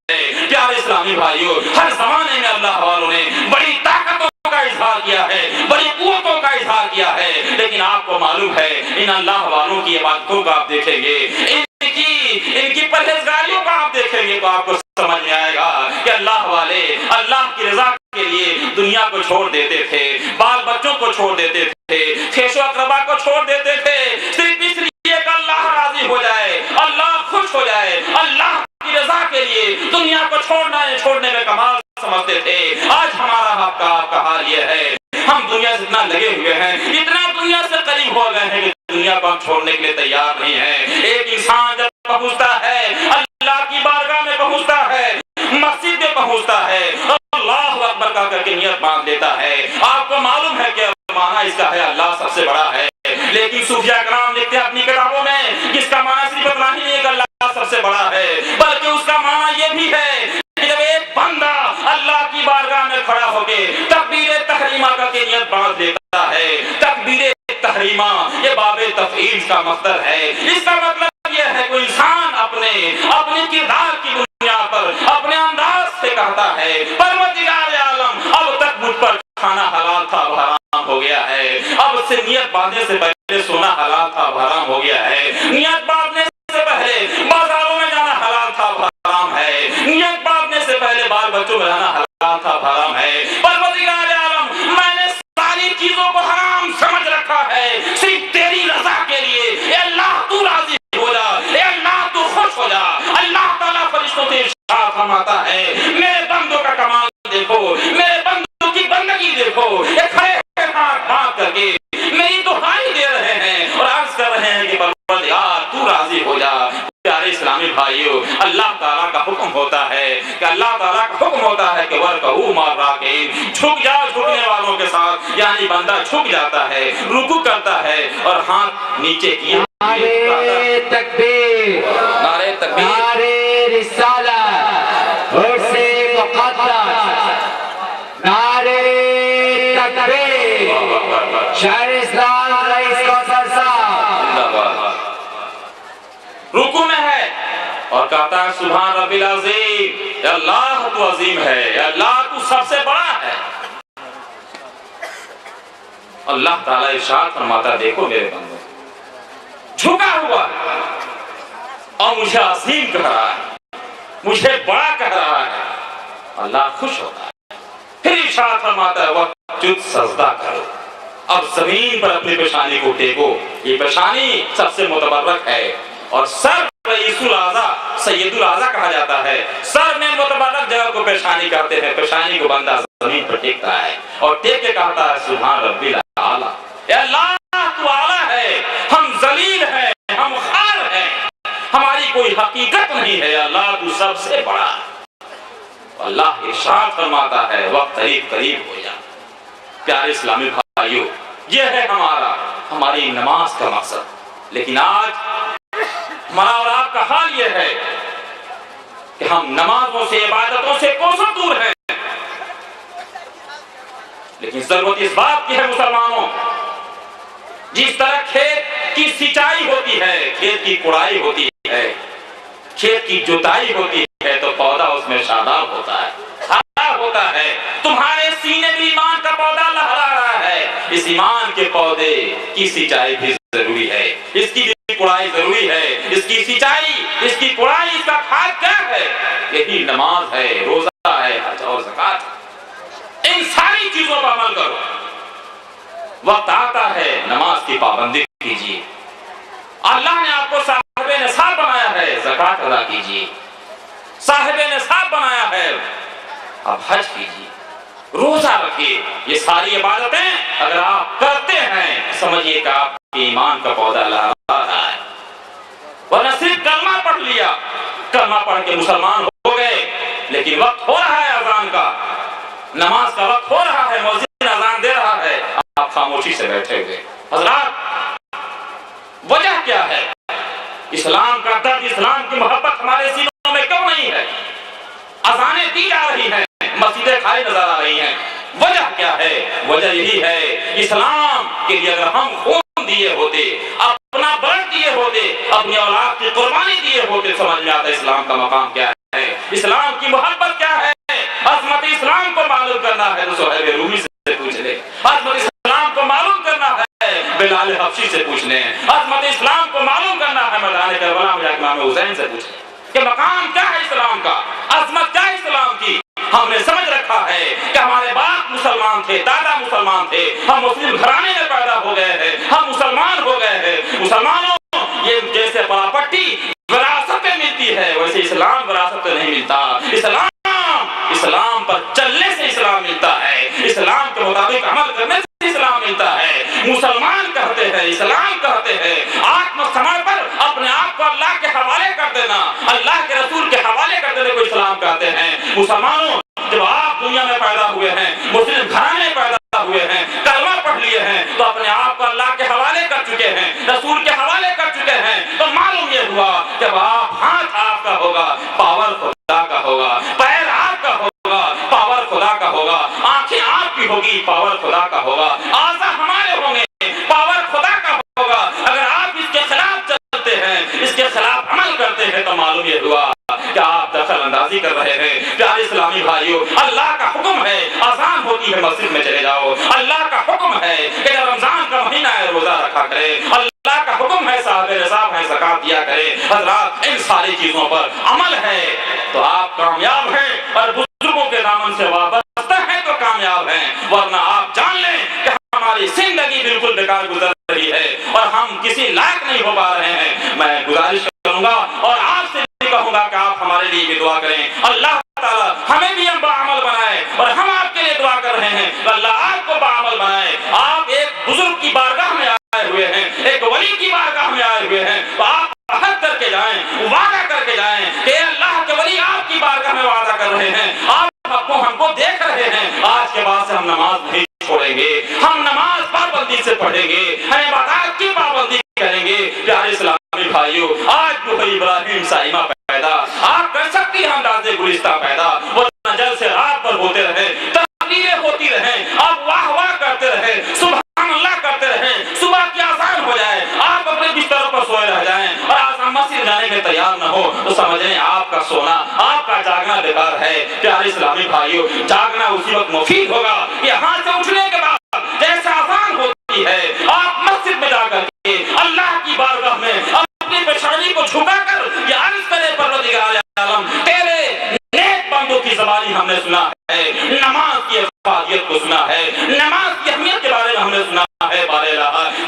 प्यारे इस्लामी भाइयों, हर जमाने में अल्लाह वालों ने बड़ी ताकतों का इजहार किया है, बड़ी कुव्वतों का इजहार किया है, लेकिन आपको मालूम है इन अल्लाह वालों की इबादतों को आप देखेंगे, इनकी परहेजगारियों को आप देखेंगे तो आपको समझ में आएगा कि अल्लाह वाले अल्लाह की रजा के लिए दुनिया को छोड़ देते थे, बाल बच्चों को छोड़ देते थे, खेशो अकरबा को छोड़ देते थे, सिर्फ इसलिए कि अल्लाह राजी हो जाए, अल्लाह खुश हो जाए। अल्लाह की रजा के लिए दुनिया को छोड़ने में कमाल समझते थे। आज हमारा आपका हाल ये है, हम दुनिया से इतना लगे हुए हैं, इतना दुनिया से करीब हो गए हैं कि दुनिया को हम छोड़ने के लिए तैयार नहीं है। एक इंसान जब पहुंचता है अल्लाह की बारगाह में, पहुंचता है मस्जिद में, पहुंचता है अल्लाहु अकबर का करके नियत बांध देता है। आपको मालूम है कि माना इसका है अल्लाह सबसे बड़ा है, लेकिन सूफिया कराम लिखते हैं अपनी किताबों में इसका माना सिर्फ इतना ही नहीं कि अल्लाह सबसे बड़ा है, बल्कि उसका माना ये भी है जब एक बंदा अल्लाह की बारगाह में खड़ा होके तकबीर तहरीमा का नियत बांध देता है। तकबीर तहरीमा ये बाबे तफईल का मसदर है। इसका मतलब यह है कोई इंसान अपने किरदार की बुनियाद पर अपने अंदाज से कहता है परवरदिगार आलम अब तक मुझ पर खाना हलाल था अब हराम हो गया है, अब से नियत बांधने से पहले सोना हलाल था अब हराम हो गया है, नियत बांधने से पहले बाजारों में जाना हलाल था अब हराम है, नियत बांधने से पहले बाल बच्चों में रहना हलाल था अब हराम है। परवरदिगार आलम मैंने सारी चीजों को हराम समझ रखा है सिर्फ तेरी रजा के लिए। अल्लाह तू राजी हो जा, अल्लाह तू खुश हो जा। अल्लाह ताला फरिश्तों से इरशाद फरमाता है मेरे बंदों का कमाल देखो, मेरे बंदों की बंदगी देखो, ये खड़े हाथ बांध करके मेरी दुहाई दे रहे हैं और अर्ज कर रहे हैं कि परवरदिगार तू राजी हो जा। प्यारे इस्लामी भाइयों, अल्लाह ताला का हुक्म होता है कि वरकऊ मार राकिन, झुक जाओ झुकने वालों के साथ, यानी बंदा झुक जाता है, रुकू करता है और हाथ नीचे किया। नारे तकबीर, नारे तकबीर, नारे रिसालत, उर्से मुक़द्दस, नारे तकबीर, शायर इस्लाम रईस कौसर साहब रुकू में है और कहता है सुभान रब्बिल अज़ीम, अल्लाह तू अजीम है, अल्लाह तू सबसे बड़ा है। अल्लाह ताला इरशाद फरमाता देखो मेरे बंदो झुका हुआ और मुझे अजीम कह रहा है, मुझे बड़ा कह रहा है, अल्लाह खुश होता है। फिर इरशाद फरमाता है वस्जुद, सजदा करो। अब जमीन पर अपनी पेशानी को टेको, ये पेशानी सबसे मुतबर्रक है और सर रईसुल आज़ा सैयदुल आज़ा कहा जाता है। सर में मुतबर्रक जगह को पेशानी कहते हैं, पेशानी को बंदा जमीन पर टेकता है और टेक के कहता है सुभान रब्बिल आला, अल्लाह तू आला है, हम जलील हैं, हम खार हैं, हमारी कोई हकीकत नहीं है, अल्लाह तू सबसे बड़ा है। अल्लाह इरशाद फरमाता है वक्त करीब करीब हो जा। प्यारे इस्लामी भाइयों, यह है हमारी नमाज का मकसद। लेकिन आज हमारा और आपका हाल यह है कि हम नमाजों से इबादतों से कोसों दूर हैं। लेकिन जरूरत इस बात की है मुसलमानों, जिस तरह खेत की सिंचाई होती है, खेत की कुड़ाई होती है, खेत की जुताई होती है तो पौधा उसमें शादाब होता है, हरा होता है। तुम्हारे सीने में ईमान का पौधा लहरा रहा है, इस ईमान के पौधे की सिंचाई भी जरूरी है, इसकी भी कुड़ाई जरूरी है, इसकी सिंचाई, इसकी कुड़ाई, इसका खाद क्या है? यही नमाज है, रोजा है, हज और ज़कात। इन सारी चीजों पर अमल करो। की पाबंदी कीजिए। अल्लाह ने आपको साहिब निसाब बनाया है, ज़कात अदा कीजिए। साहिब निसाब बनाया है, आप हज कीजिए, रोजा रखिए। ये सारी इबादतें अगर आप करते हैं, समझिए कि आपके ईमान का पौधा लहरा रहा है। वरना सिर्फ कलमा पढ़ लिया, कलमा पढ़ के मुसलमान हो गए, लेकिन वक्त हो रहा है अजान का, नमाज का वक्त हो रहा है, मौज़िन अजान दे रहा है, आप खामोशी से बैठे हुए। हज़रात, वजह क्या है? इस्लाम का दर्द, इस्लाम की मोहब्बत हमारे सीनों में क्यों नहीं है? अजानें दी जा रही हैं, मस्जिदें खाली नजर आ रही हैं। वजह क्या है? वजह यही है, इस्लाम के लिए अगर हम खून दिए होते, अपना ब्लड दिए होते, अपनी औलाद की कुर्बानी दिए होते, समझ में आता इस्लाम का मकाम क्या है, इस्लाम की मोहब्बत क्या है। अज़मत इस्लाम को मालूम करना है तो सुहैब रूमी से पूछ ले। अज़मत इस्लाम को मालूम करना है बिलाल हबशी से पूछ ले। अज़मत इस्लाम को मालूम करना है मैदान करबला में जाके इमाम हुसैन से पूछ ले कि मकाम क्या है इस्लाम का, अज़मत क्या है इस्लाम की। हमने समझ रखा है कि हमारे बाप मुसलमान थे, दादा मुसलमान थे, हम मुस्लिम घराने में पैदा हो गए हैं, हम मुसलमान हो गए हैं। मुसलमानों, ये जैसे पट्टी विरासत में मिलती है, वैसे इस्लाम विरासत में नहीं मिलता। इस्लाम पर चलने से इस्लाम मिलता है, इस्लाम के मुताबिक अमल करने से इस्लाम मिलता है। मुसलमान कहते हैं, इस्लाम कहते हैं आत्मसमर्पण, अपने आप को अल्लाह के हवाले कर देना, अल्लाह के रसूल के हवाले कर देने को इस्लाम कहते हैं। मुसलमानों, जब आप दुनिया में पैदा हुए हैं, मुस्लिम घराने में पैदा हुए हैं, कलमा पढ़ लिए हैं, तो अपने आप को अल्लाह के हवाले कर चुके हैं, रसूल के हवाले कर चुके हैं। तो मालूम ये हुआ, जब आप हाथ आपका होगा, पावर खुदा का होगा, पैर आपका होगा, पावर खुदा का होगा, आंखें आपकी होगी, पावर खुदा का होगा, आज़ा हमारे होंगे, पावर खुदा का होगा। अगर आप इसके खिलाफ चलते हैं, इसके खिलाफ अमल करते हैं, तो मालूम ये हुआ कि आप दखल अंदाजी कर रहे हैं। प्यारे इस्लामी भाइयों, अल्लाह का हुक्म है, अज़ान होती है मस्जिद में चले जाओ। अल्लाह का हुक्म है कि जब रमजान का महीना है रोजा रखा करे। अल्लाह का हुक्म है, साहिब निसाब है, ज़कात दिया करे। हज़रात, इन सारी चीजों पर अमल है तो आप कामयाब हैं, और बुजुर्गों के दामन से वाबस्ता है तो कामयाब हैं। वरना आप जान लें कि हमारी जिंदगी बिल्कुल बेकार गुजर रही है और हम किसी लायक नहीं हो पा रहे हैं। मैं गुजारिश करूंगा और आपसे कहूंगा कि आप हमारे लिए भी दुआ करें। अल्लाह ताला हमें भी हम बाअमल बनाए, और हम आपके लिए दुआ कर रहे हैं तो अल्लाह आपको बाअमल बनाए। आप एक बुजुर्ग की बारगाह में आए हुए हैं, एक वली की बारगाह में आए हुए हैं, तो आप अहद करके जाएं, वादा करके जाएं कि अल्लाह के वली आपकी बारगाह में वादा कर रहे हैं, आप हमको देख रहे हैं, आज के बाद से हम नमाज नहीं छोड़ेंगे, हम नमाज पाबंदी से पढ़ेंगे, हम इबादत की पाबंदी करेंगे। प्यारे इस्लामी भाइयों, आज जो है इब्राहिम साइमा पैदा, आप कर सकती हैं अंदाज़े गुलिस्ता पैदा, वो नजर से रात पर होते रहे, तकरीरें होती रहे, आप वाह वाह करते रहे, सुभान अल्लाह करते रहे, सुबह की आसान हो जाए, आप अपने बिस्तरों पर सोए रह जाएं, और आज हम मस्जिद जाने में तैयार न हो, तो समझें आपका सोना, आपका जागना बेकार है। प्यारे इस्लामी भाइयों, जागना उसी वक्त मुफीद होगा यहाँ से उठने के बाद, जैसे आसान होती है, आप मस्जिद में जाकर के अल्लाह की बारगाह में अपनी पेशानी को झुकाकर ये अर्ज करे, परवरदिगार आलम, तेरे नेक बंदों की ज़बानी हमने सुना है, नमाज की अफादियत को सुना है, नमाज की अहमियत के बारे में हमने सुना है, बारे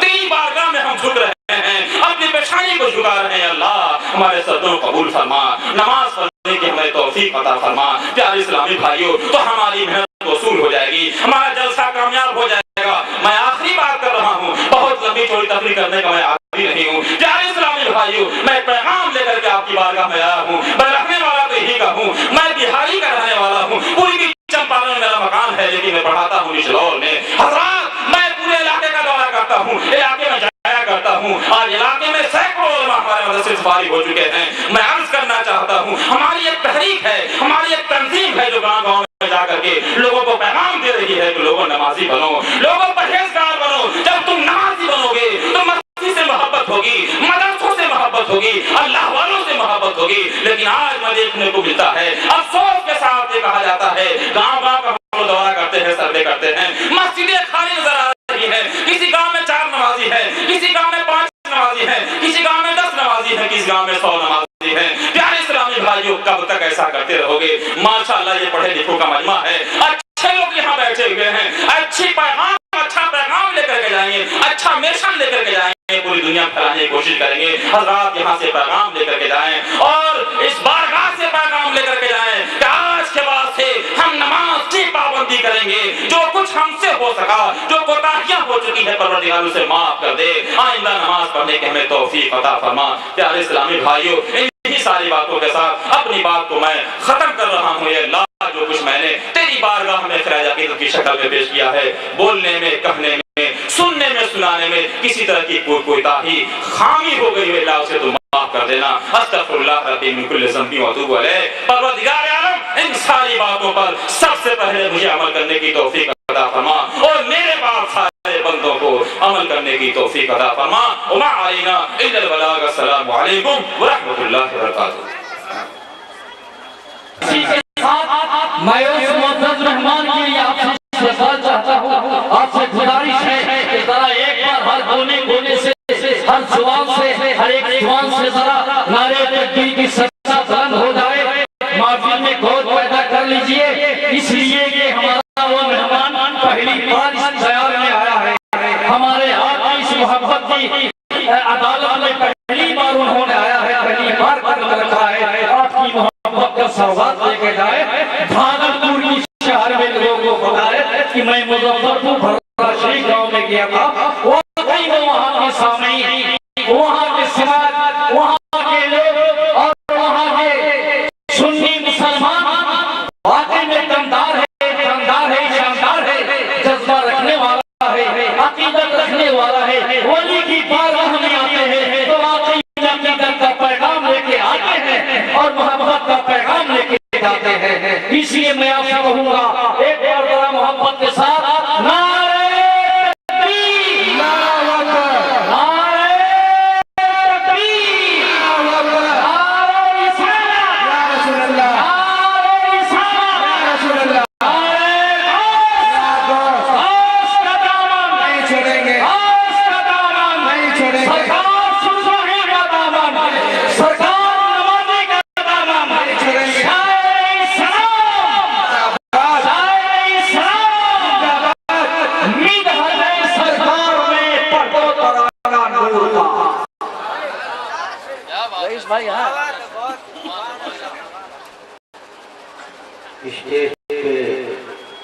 तेरी बारगाह में हम झुक रहे हैं, अपनी पेशानी को झुका रहे हैं। अल्लाह हमारे सदों को कबूल फरमा, नमाज पढ़ने की हमें तौफीक अता फरमा। प्यारे इस्लामी भाइयों, तो हमारी मेहनत वसूल हो जाएगी, हमारा जलसा कामयाब हो जाएगा। मैं आखिरी बात कर रहा हूँ, बहुत लंबी चौड़ी तकरीर करने का मैं आदमी नहीं हूँ। प्यारे इस्लामी भाइयों, मैं पैगाम लेकर के आपकी बारगाह में आया हूँ। मैं रहने वाला तो यही का हूँ, मैं बिहारी का रहने वाला हूँ, पूरी चंपारण में मेरा मकान है, लेकिन मैं पढ़ाता हूँ निचलौर में। हज़रात, मैं पूरे इलाके का दौरा करता हूँ, इलाके में जाया करता हूँ, आज इलाके में सैकड़ों उलमा हमारे मदरसे से फारिग हो चुके हैं। मैं अर्ज करना चाहता हूँ, हमारी एक तहरीक है, हमारी एक तंजीम है जो गाँव गाँव में जाकर के लोगों को पैगाम दे रही है कि लोगों नमाजी बनो, लोगों परहेजगार बनो। जब तुम नमाजी बनोगे तो मस्जिद से मोहब्बत होगी, मदरसों से मोहब्बत होगी, अल्लाह वालों से मोहब्बत होगी। लेकिन आज मैं देखने को मिलता है, अफसोस के साथ ये कहा जाता है, गाँव गाँव का हम दौरा करते हैं, सर्वे करते हैं, मस्जिदें खाली नजर आ रही है। किसी गाँव में 4 नमाजी है, किसी गाँव में 5 नमाजी है, किसी गाँव में 10 नमाजी है, किसी गाँव में 100 नमाजी है। प्यारे इस्लामी भाइयों, कब तक ऐसा करते रहोगे? माशाअल्लाह, ये पढ़े लिखों का मजमा है, अच्छे लोग यहाँ बैठे हुए हैं, अच्छा पैगाम लेकर के जाएंगे, अच्छा मिशन लेकर दुनिया फैलाने की कोशिश करेंगे। हजरात यहाँ से पैगाम लेकर के जाएं और इस बारगाह से पैगाम लेकर के जाएं कि आज के बाद से हम नमाज की पाबंदी करेंगे। जो कुछ हमसे हो सका, जो कोताहियां हो चुकी है, परवरदिगार उसे माफ कर दे। आइंदा नमाज पढ़ने के हमें तौफीक अता फरमा। प्यारे इस्लामी भाइयों, इन्हीं सारी बातों के साथ अपनी बात को मैं खत्म कर रहा हूँ। ये अल्लाह, जो कुछ मैंने तेरी बारगाह में खिराज अकीदत की शक्ल में पेश किया है, बोलने में, कहने में, सुनने में, सुनाने में किसी तरह की कोताही, खामी हो गई है, अल्लाह उसे तो माफ कर देना। अस्तगफिरुल्लाह रब्बी मिन कुल्लि ज़ंबी व अतूबु अलैह। परवरदिगार आलम, इन सारी बातों पर सबसे पहले मुझे अमल करने की तौफीक अता फरमा और मेरे बाद सारे बंदों को अमल करने की तौफीक अता फरमा। वमा अलैना इल्लल बलाग। अस्सलामु अलैकुम व रहमतुल्लाहि व बरकातुहू। मैं उस मुअज़्ज़ज़ मेहमान के लिए आपसे सवाल चाहता हूँ, आपसे गुजारिश है कि जरा एक बार हर कोने से, हर जुबान से, हर एक जुबान से जरा नारे तकबीर की सच्चा बुलंद हो जाए। महफिल में गौर पैदा कर लीजिए, इसलिए कि हमारा वो मेहमान पहली बार इस ख्याल में आया है। हमारे आप इस मोहब्बत की अदालत में पहली बार उन्होंने आया है, पहली बार कदम रखा है। आपकी मोहब्बत का सौगात लेके जाए, भागलपुर की शहर में लोगों को बताए कि मैं मुजफ्फरपुर भरतपुर गांव में गया था। वो वहाँ के सामने, वहाँ के समाज, वहाँ के लोग और वहाँ के सुन्नी मुसलमान वाकई में दमदार है, शानदार है, जज्बा रखने वाला है, अकीदत रखने वाला है। वली की बारगाह में आते हैं तो वाकई अकीदत का पैगाम लेके आते हैं और मोहब्बत का पैगाम लेके जाते हैं। इसलिए मैं आपसे कहूँगा, एक बार बड़ा मोहब्बत के साथ नारे तकबीर, नारे तकबीर, नारे इस्लाम, या रसूल अल्लाह, नारे इस्लाम, या रसूल अल्लाह, नहीं छोड़ेंगे, नहीं छोड़ेंगे। सरकार सुन रहेगा दामन, सरकार नमाज़ी का दामन नहीं छोड़ेंगे। भाई स्टेज पे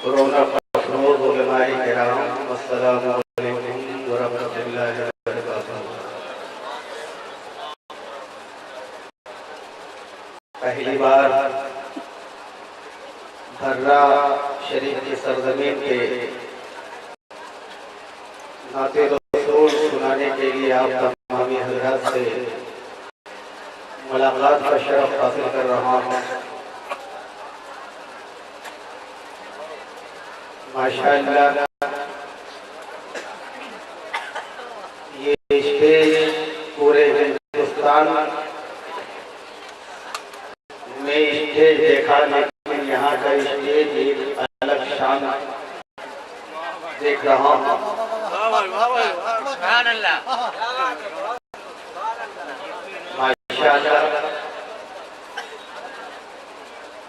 कोरोना प्रमोद उलमाए किराम, अस्सलामु अलैकुम व रहमतुल्लाहि व बरकातुहू। पहली बार धर्रा शरीफ की सरजमीन पे नाते रसूल सुनाने के लिए आप तमामी हज़रात से मुलाकात का शरफ हासिल कर रहा हूँ। माशाअल्लाह, ये स्टेज पूरे हिंदुस्तान में स्टेज देखा, लेकिन यहाँ का स्टेज एक अलग शान देख रहा हूँ। माशाअल्लाह,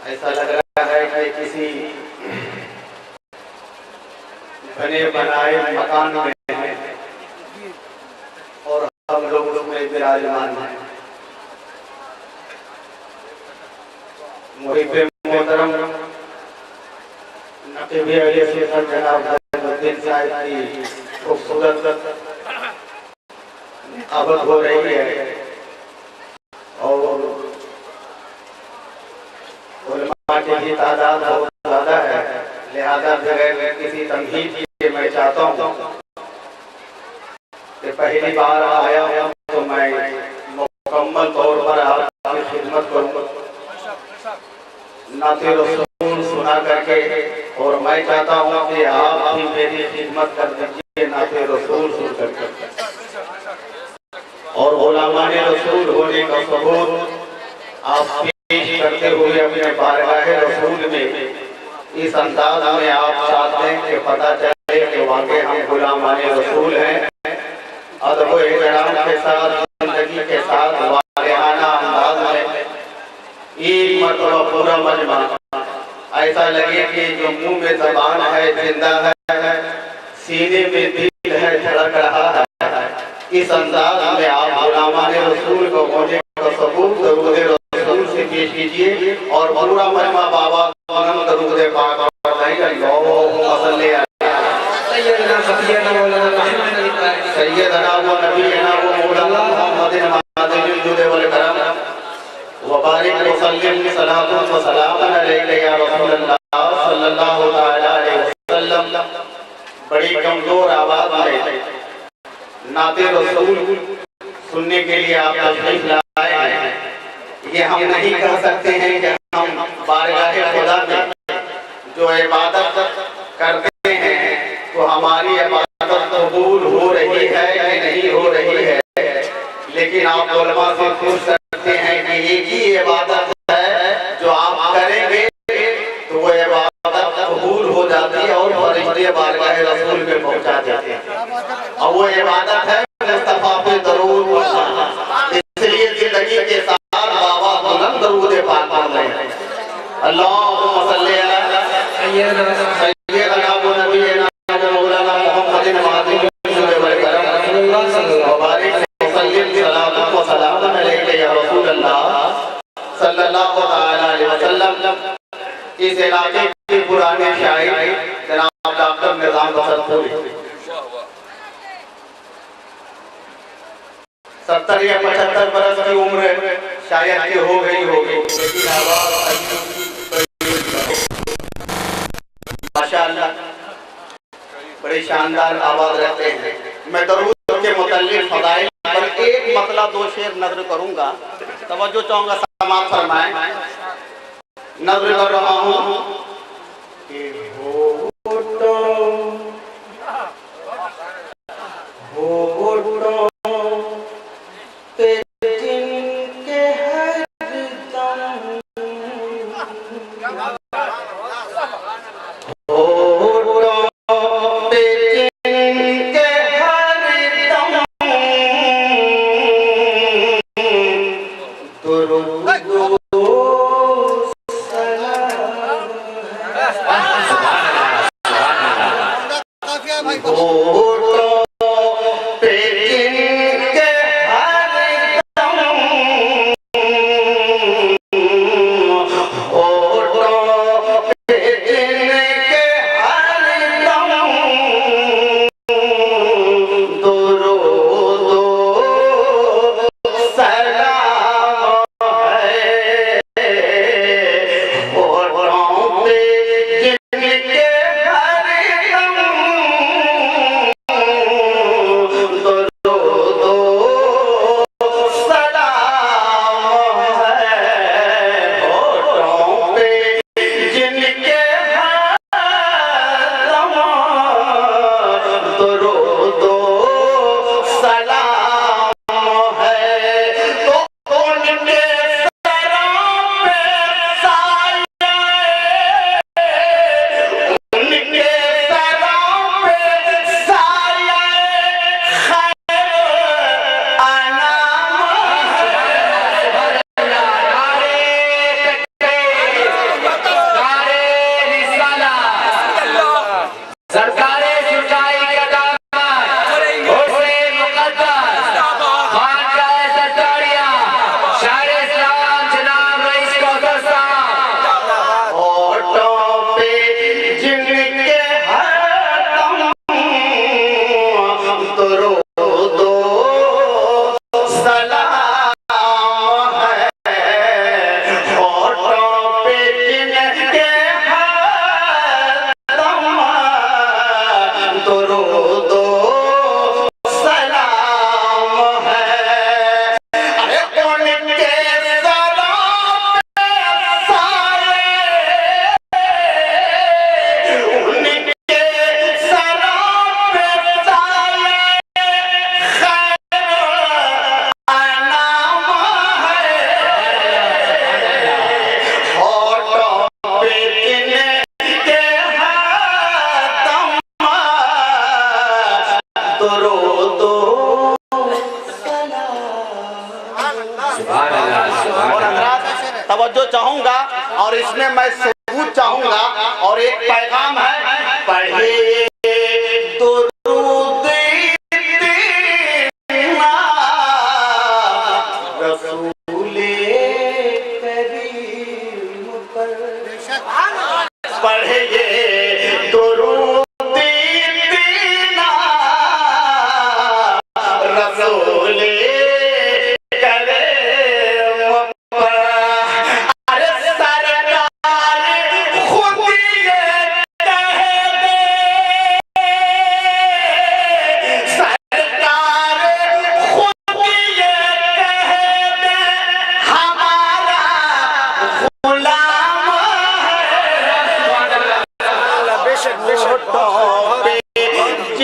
ऐसा लग रहा है कि किसी बने बनाए मकान में हैं और हम लोग उसमें विराजमान हैं। मुहिब्बे मोहतरम नक़ीब अली शेख जनाब ज़ैनुद्दीन साहब की खूबसूरत आबद हो रही है और उलमा की तादाद बहुत ज़्यादा है। लिहाजा बगैर किसी तमहीद के मैं चाहता हूँ कि पहली बार आया हूँ तो मैं मुकम्मल तौर पर आपकी खिदमत करूँ, नाते रसूल सुना करके। और मैं चाहता हूँ कि आप भी मेरी खिदमत कर दीजिए नाते रसूल सुन करके। और गुलामाने रसूल होने का सबूत आप पेश करते हुए अपने बारगाह रसूल में इस अंदाज में आप चाहते हैं कि पता चले कि वाकई हम गुलामाने रसूल हैं। अदब व एहतराम के साथ, जिंदगी के साथ, वाक़िआना अंदाज में एक मरतबा पूरा मजमा ऐसा लगे कि जो मुंह में ज़बान है जिंदा है, सीने में दिल है धड़क रहा है, इस अंदाज में आप गुलामाने रसूल को होने का सबूत दरूद रसूल से पेश कीजिए और पूरा मजमा बाबा आनंद दरूद पाक पढ़ाइए। अल्लाहुम्मा सल्ली अला सय्यदना व नबीना व मौलाना मुहम्मदिन मादिनिल जुद वल करम व बारिक व सल्लिम सलातु व सलामन अलैका या रसूलल्लाह सल्लल्लाहु तआला अलैहि वसल्लम। बड़ी कमजोर आवाज में नाते रसूल सुनने के लिए आप तशरीफ लाए हैं। ये हम नहीं कह सकते हैं कि हम बारगाह खुदा में जो इबादत करते हैं तो हमारी इबादत कबूल हो रही है कि नहीं हो रही है, लेकिन आप उलमा से पूछ सकते हैं कि एक ही इबादत है जो आप करेंगे तो वो इबादत कबूल हो जाती है और फरिश्ते बारगाह रसूल में पहुंचा देते हैं। और वो इबादत है मुस्तफा पे दरूद पढ़ना। इसलिए जिंदगी के साथ बाबा बुलंद दरूद पाक पढ़ रहे हैं। अल्लाहुम्मा सल्ली अला सय्यदना व नबीना व मौलाना मुहम्मदिन मादिनिल जुद वल करम व बारिक व सल्लिम सलातु व सलामन अलैका या रसूलल्लाह सल्लल्लाहु तआला अलैहि वसल्लम। इस इलाके के पुराने शायर जनाब डॉक्टर निजाम बसंतपुरी 70 या 75 बरस की उम्र शायद की हो गई होगी, लेकिन आवाज माशाअल्लाह बड़ी शानदार आवाज रखते हैं। मैं दरूद के मुतल्लिक फज़ाइल पर एक मतला दो शेर नज़र करूंगा, तवज्जो चाहूंगा समाअत फरमाएं। नज़र कर रहा हूं कि तवज्जो चाहूंगा और इसमें मैं सबूत चाहूंगा और एक पैगाम है, पढ़े दुरूद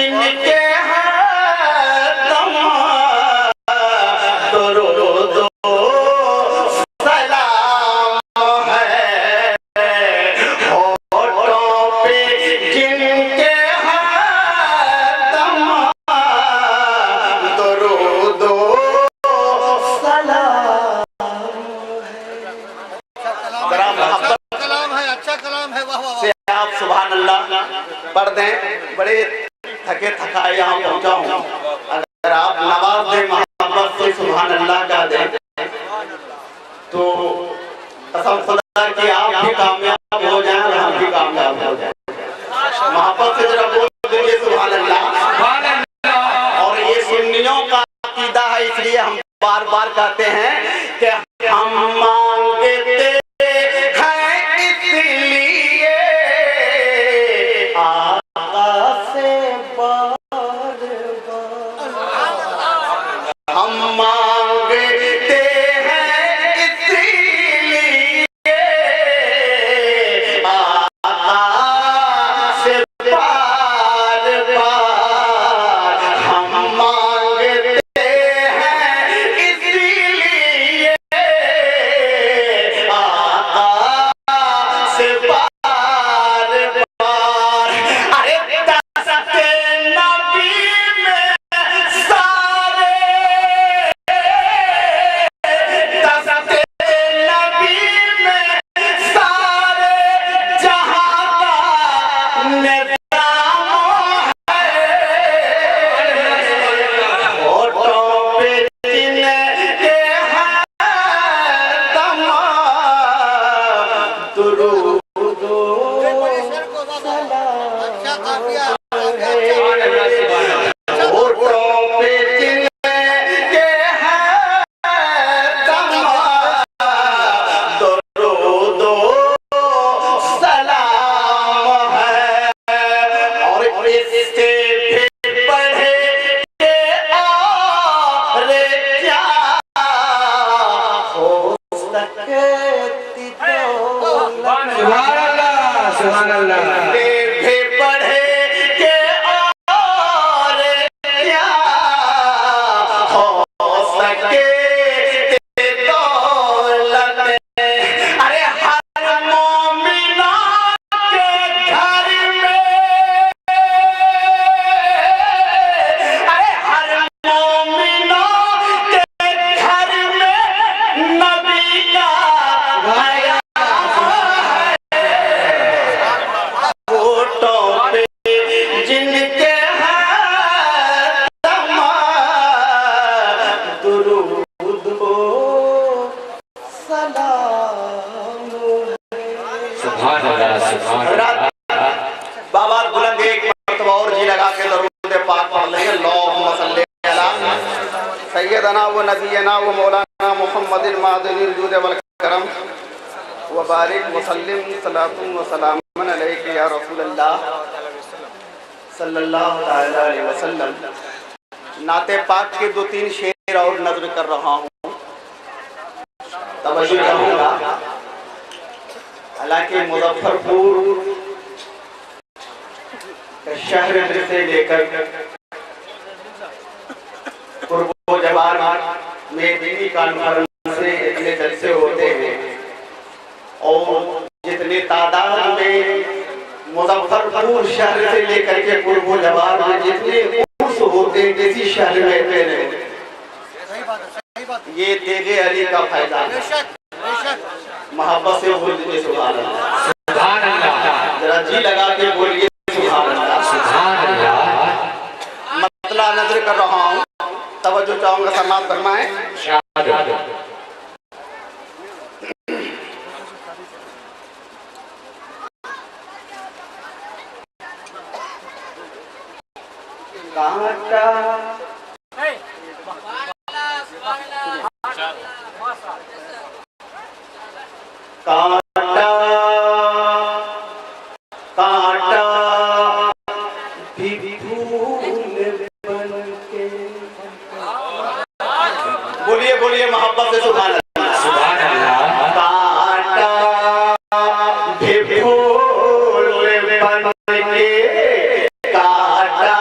जिनके पढ़ दें, बड़े थके थकाए यहाँ पहुँचा हूँ। अगर आप नवाज दें मोहब्बत से सुभान अल्लाह का दें तो कसम खुदा कि आप भी कामयाब हो जाएं और हम भी कामयाब हो जाएं। मोहब्बत से जरा बोल दीजिए सुभान अल्लाह। और ये सुन्नियों का अकीदा है, इसलिए हम बार बार कहते हैं कि हम मांगते हैं इसलिए हम मांगते हैं इसीलिए आका से बार बार। हम मांगते हैं इसीलिए आका से बार बार। अरे दस्ते नबी में सारे बाबा बुलंद एक मर्तबा और जी लगा के दरूद पाक पढ़ लेंगे। अल्लाहुम्मा सल्ली अला सय्यदना व नबियना व मौलाना मुहम्मदिन मादिनिल जुद वल करम व बारिक व सल्लिम सलातुन व सलामन अलैका या रसूलल्लाह सल्लल्लाहु अलैहि वसल्लम। नाते पाक के 2-3 शेर और नज़र कर रहा हूँ, तवज्जो करूँगा। हालांकि मुजफ्फरपुर शहर से लेकर पूर्व जवार में दीनी कॉन्फ्रेंस से इतने जलसे होते हैं और जितने तादाद में मुजफ्फरपुर शहर से लेकर के पूर्व जवार में जितने उर्स होते हैं किसी शहर में नहीं, ये तेगे अली का फायदा है। मोहब्बत से बोल दीजिए सुभान अल्लाह। सुभान अल्लाह। जरा जी लगा के बोलिए सुभान अल्लाह। सुभान अल्लाह। मतला नजर कर रहा हूँ, तवज्जो चाहूंगा, समाप्त फरमाएं। कांटा कांटा कांटा भी फूल बनके। बोलिए बोलिए मोहब्बत से सुभान अल्लाह। सुभान अल्लाह। कांटा भी फूल बनके, कांटा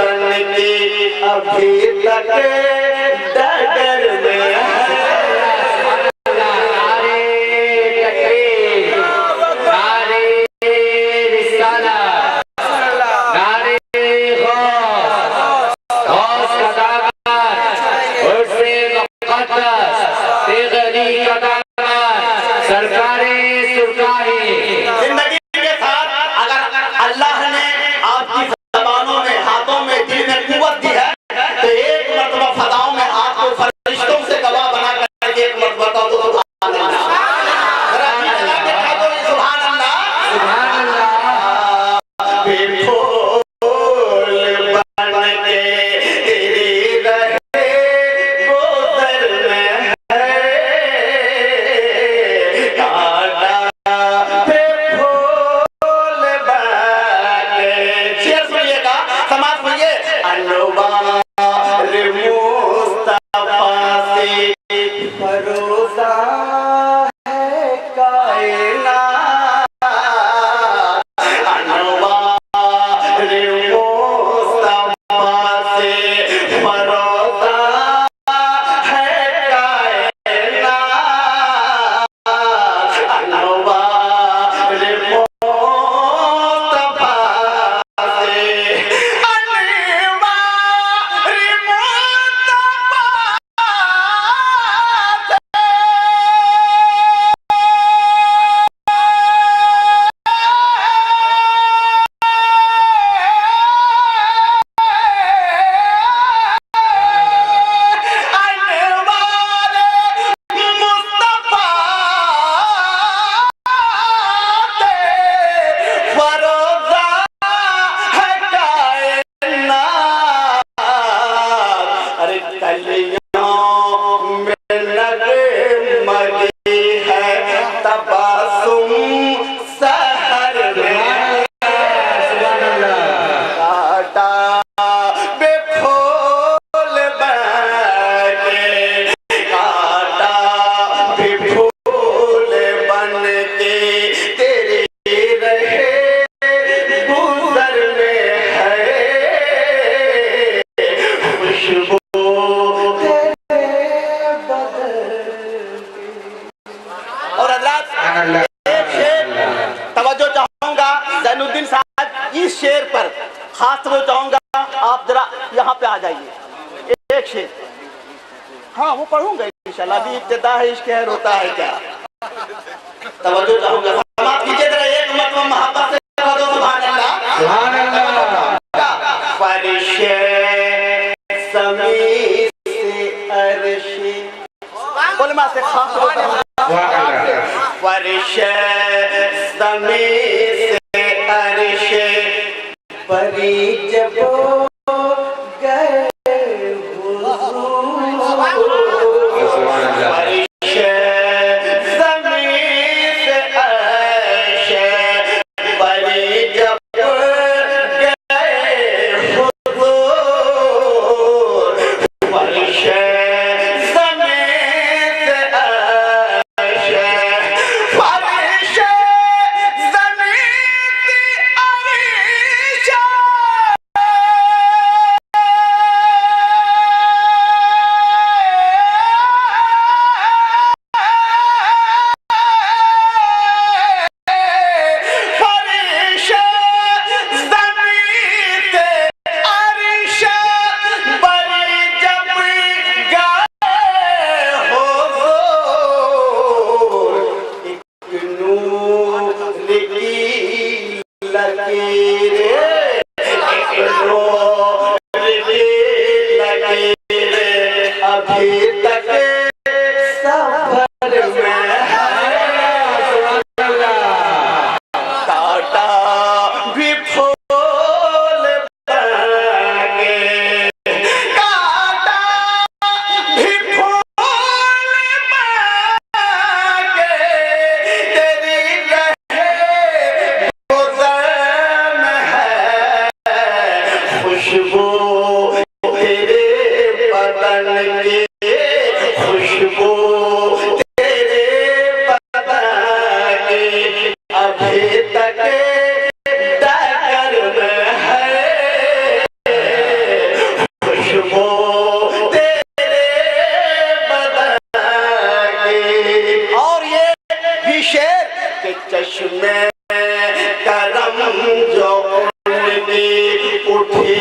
बन के अभी तक डगर में इस शेर पर खास तवज्जो चाहूंगा। आप जरा यहाँ पे आ जाइए, एक शेर। हाँ वो पढ़ूंगा इंशाल्लाह, अभी इब्तिदा है, इश्क है, रोता है क्या। तवज्जो चाहूंगा, समाप्त कीजिए जरा एक मरतबा मोहब्बत से कह दो सुभान अल्लाह। सुभान अल्लाह। फरिश्ते समी से अर्शी, उलमा से खास फरिश्ते समी से अर्शी परी जब गए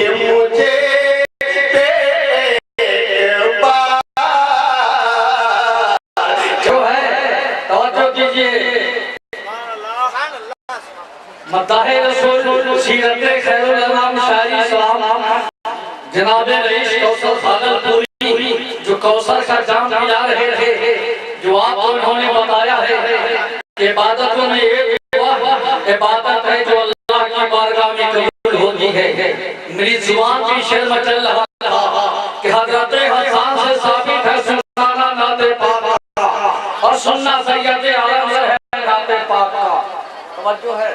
मुझे जो है तवज्जो कीजिए। मदाहे रसूल सीरत खैरुल अनाम शायरी सलाम जनाबे रईस कौसर भागलपुरी जो कौसर का जाम पिला रहे थे, जो आपको उन्होंने बताया है कि इबादतों में एक इबादत है जो अल्लाह की बारगाह में कबूल होती है। मेरी जुबान की शेर में चल रहा था कि हजरत हसन से साबित है सुनाना नाते पाक और सुनना सैयद आलम से है नाते पाक का। तवज्जो है।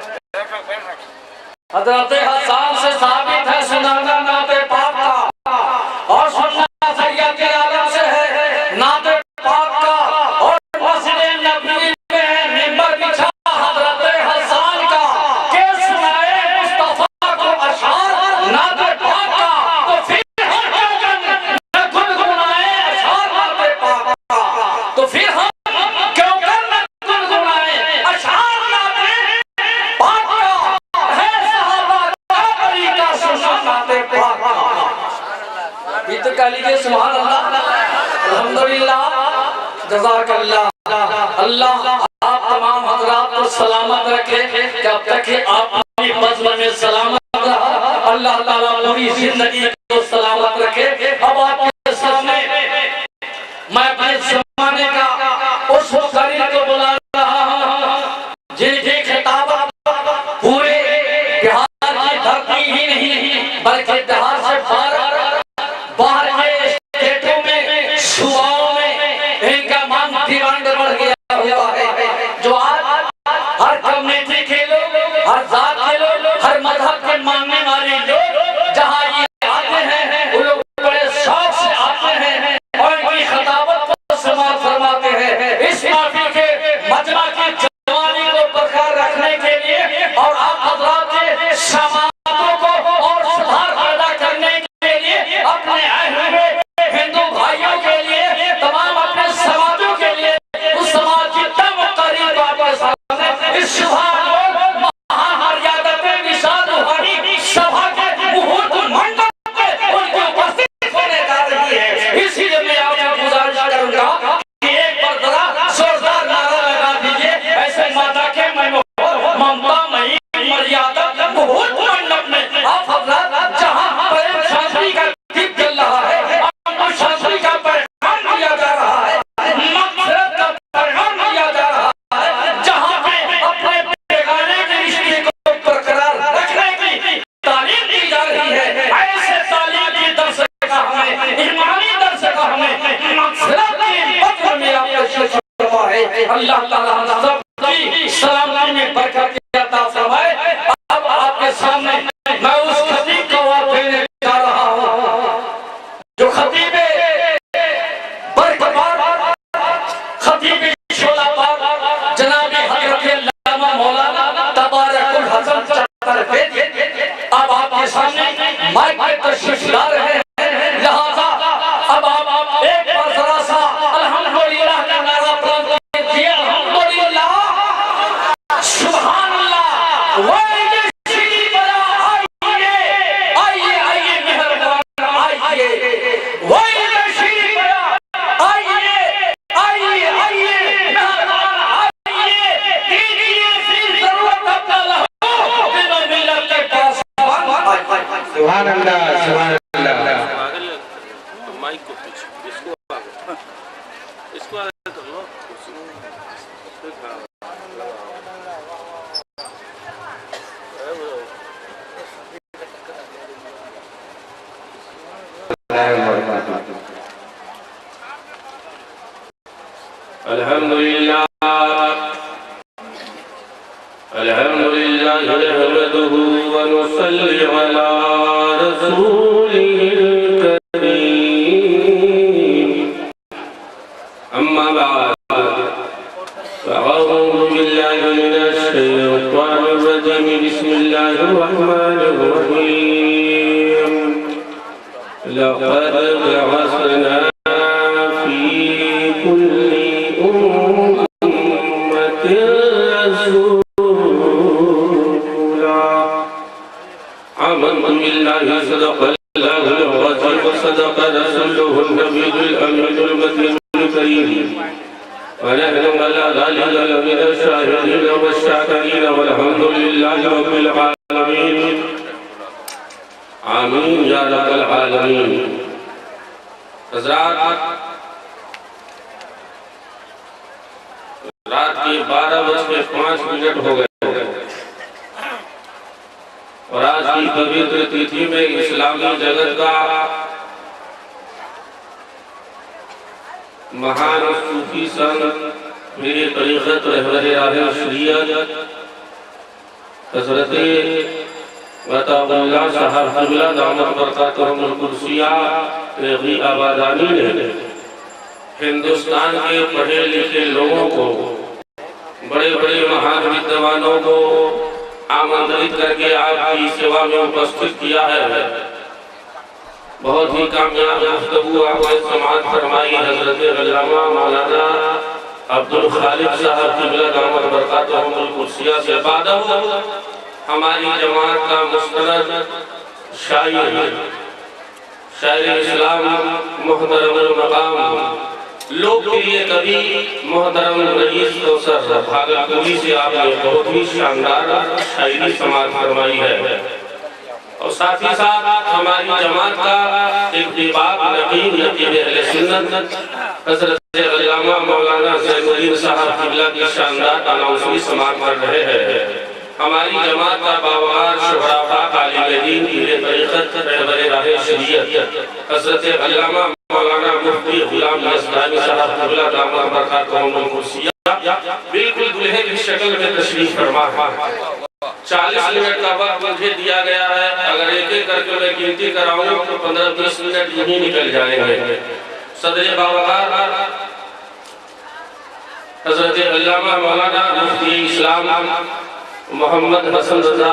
हजरत हसन से साबित है सुनाना नाते पाक का और सुनना सैयद आलम से है नाते पाक का। और मस्जिद नबवी में मिंबर बिछा हजरत हसन का के सुनाए मुस्तफा को अशआर नाते पाक का। तो फिर हम क्यों न गुनगुनाए अशआर नाते पाक का। तो फिर हम क्यों न गुनगुनाए अशआर नाते पाक का। है सहाबा का तरीका सुना नाते पाक का। ये तो कह लीजिए सुभान अल्लाह अल्हम्दुलिल्लाह जज़ाकल्लाह। अल्लाह आप तमाम हजरात को सलामत रखे कि अब तक ही आप अपनी बज़्म में सलामत रहा। अल्लाह ताला पूरी जिंदगी को सलामत रखे। अब आपके सामने मैं अपने ज़माने का उस शरीर को बुला रहा हूँ जिनकी खिताबत पूरे बिहार की धरती ही नहीं बल्कि बिहार से बाहर के स्टेटों में सूबाओं में इनका मान डिमांड बढ़ गया हुआ है। जो आज हर कम्युनिटी के लोग, हर जात के लोग, हर मजहब के मानने वाले लोग जहाँ ये आते हैं वो लोग बड़े शौक से आते हैं और इनकी खिताबत को समाप्त फरमाते हैं। इस महफिल के मजमा की जवानी को बरकरार रखने के लिए और आप हजरात के समाजों को और सुधार पैदा करने के लिए अपने आए हुए हिंदू भाइयों के लिए तमाम अपने समाजों के लिए उस समाज की तम करीब आपके सामने इस विशाल रूहानी सभा के मुहूर्त मंडप पे उनकी उपस्थित होने जा रही है। इसीलिए मैं आपसे गुजारिश करूंगा कि एक बार जरा जोरदार नारा लगा दीजिए ऐसे माता के ममता मई मर्यादा मुहूर्त मंडप में आप हजरात जहाँ प्रेम शांति का दीप जल रहा है, अमन शांति का पैगाम दिया जा रहा है, मग़फ़िरत का पैगाम दिया जा रहा है, जहाँ पे अपने बेगाने के रिश्ते को बरकरार रखने की तालीम दी जा रही है। ऐसे तालीम की दर्स का हमें ईमानी दर्स का हमें मग़फ़िरत की बदले में आपको शुक्र है। अल्लाह ताला हम सबकी सलामती में बरकत अता फरमाए। अब आपके सामने मैं उस खतीब को आवाज़ देने जा रहा हूँ जो खतीबे बरकबार खतीबे शोलाबार जनाबी हज़रत अल्लामा मौलाना तबारकुल हसन चतरफेज अब आपके सामने माइक पे तशरीफ ला रहे हैं। लिहाजा अब आप एक बार जरा सा अल्हम्दुलिल्लाह का नारा बुलंद कीजिए। अल्हम्दुलिल्लाह सुभान अल्लाह। आइए आइए आइए मेहरबान आइए आइए आइए आइए मेहरबान आइए कीजिए फिर जरूरत अपना लहो बिना मिलत के पास। सुभान अल्लाह सुभान अल्लाह। माइक को पीछे इसको आगे कर लो। अल्हम्दुलिल्लाह अल्हम्दुलिल्लाह नहमदुहु व नुसल्ली अला रसूलिल करीम। अम्मा बाद फ़अऊज़ु बिल्लाहि मिनश शैतानिर रजीम। बिस्मिल्लाहिर रहमानिर रहीम। लक़द बअसना फी कुल्ली उम्मतिन रसूला। आमन्तु बिल्लाहि सदक़ का रसूलुहुल नबीयुल अमीनुल मकीनुल करीम वनहनु अला ज़ालिका लमिन शाहिदीन वश्शाकिरीन वल्हम्दुलिल्लाहि रब्बिल आलमीन आमीन या रब्बल आलमीन। हज़रात, रात के 12:05 हो गए और आज की पवित्र तिथि में इस्लामी जगत का महान सूफी संत मेरे तरीक़त रहबरे राह शरीयत हज़रत अताउल्लाह साहब क़िबला दामत बरकातुहुल कुर्सिया रज़ी आबादानी ने हिंदुस्तान के पढ़े लिखे लोगों को, बड़े बड़े महान विद्वानों को आमंत्रित करके आपकी सेवा में उपस्थित किया है। बहुत ही कामयाब गुफ्तगू आपने समाअत फरमाई। हज़रत अल्लामा मौलाना अब्दुल खालिक साहब क़िबला दामत बरकातुहुल कुर्सिया से बाद हमारी जमात का मुस्तनद शायर इस्लाम मुहतरमुल मकाम लोकप्रिय कवि मोहतरम रईस कौसर भागलपुरी से आपने बहुत ही शानदार शायरी समाअत फरमाई है और साथ ही साथ हमारी जमात का एक बेबाक नकीब नकीब अहले सुन्नत हज़रत अल्लामा मौलाना ज़ैनुद्दीन साहब क़िबला की शानदार अनाउंसरी समाअत कर रहे हैं। हमारी जमात का बावकार शुहरा आलिम दीन पीर तरीक़त रहबरे राह शरीयत हज़रत अल्लामा मौलाना मुफ्ती गुलाम यज़दानी साहब क़िबला दामत बरकातुहुल कुर्सिया बिल्कुल दुल्हे की शक्ल में तशरीफ फरमा है। 40 मिनट का वक्त मुझे दिया गया है। अगर एक एक करके मैं गिनती कराऊं तो 15-20 मिनट यहीं निकल जाएंगे। सदर बावकार हज़रत अल्लामा मौलाना मुफ्ती इस्लाम मोहम्मद हसन रज़ा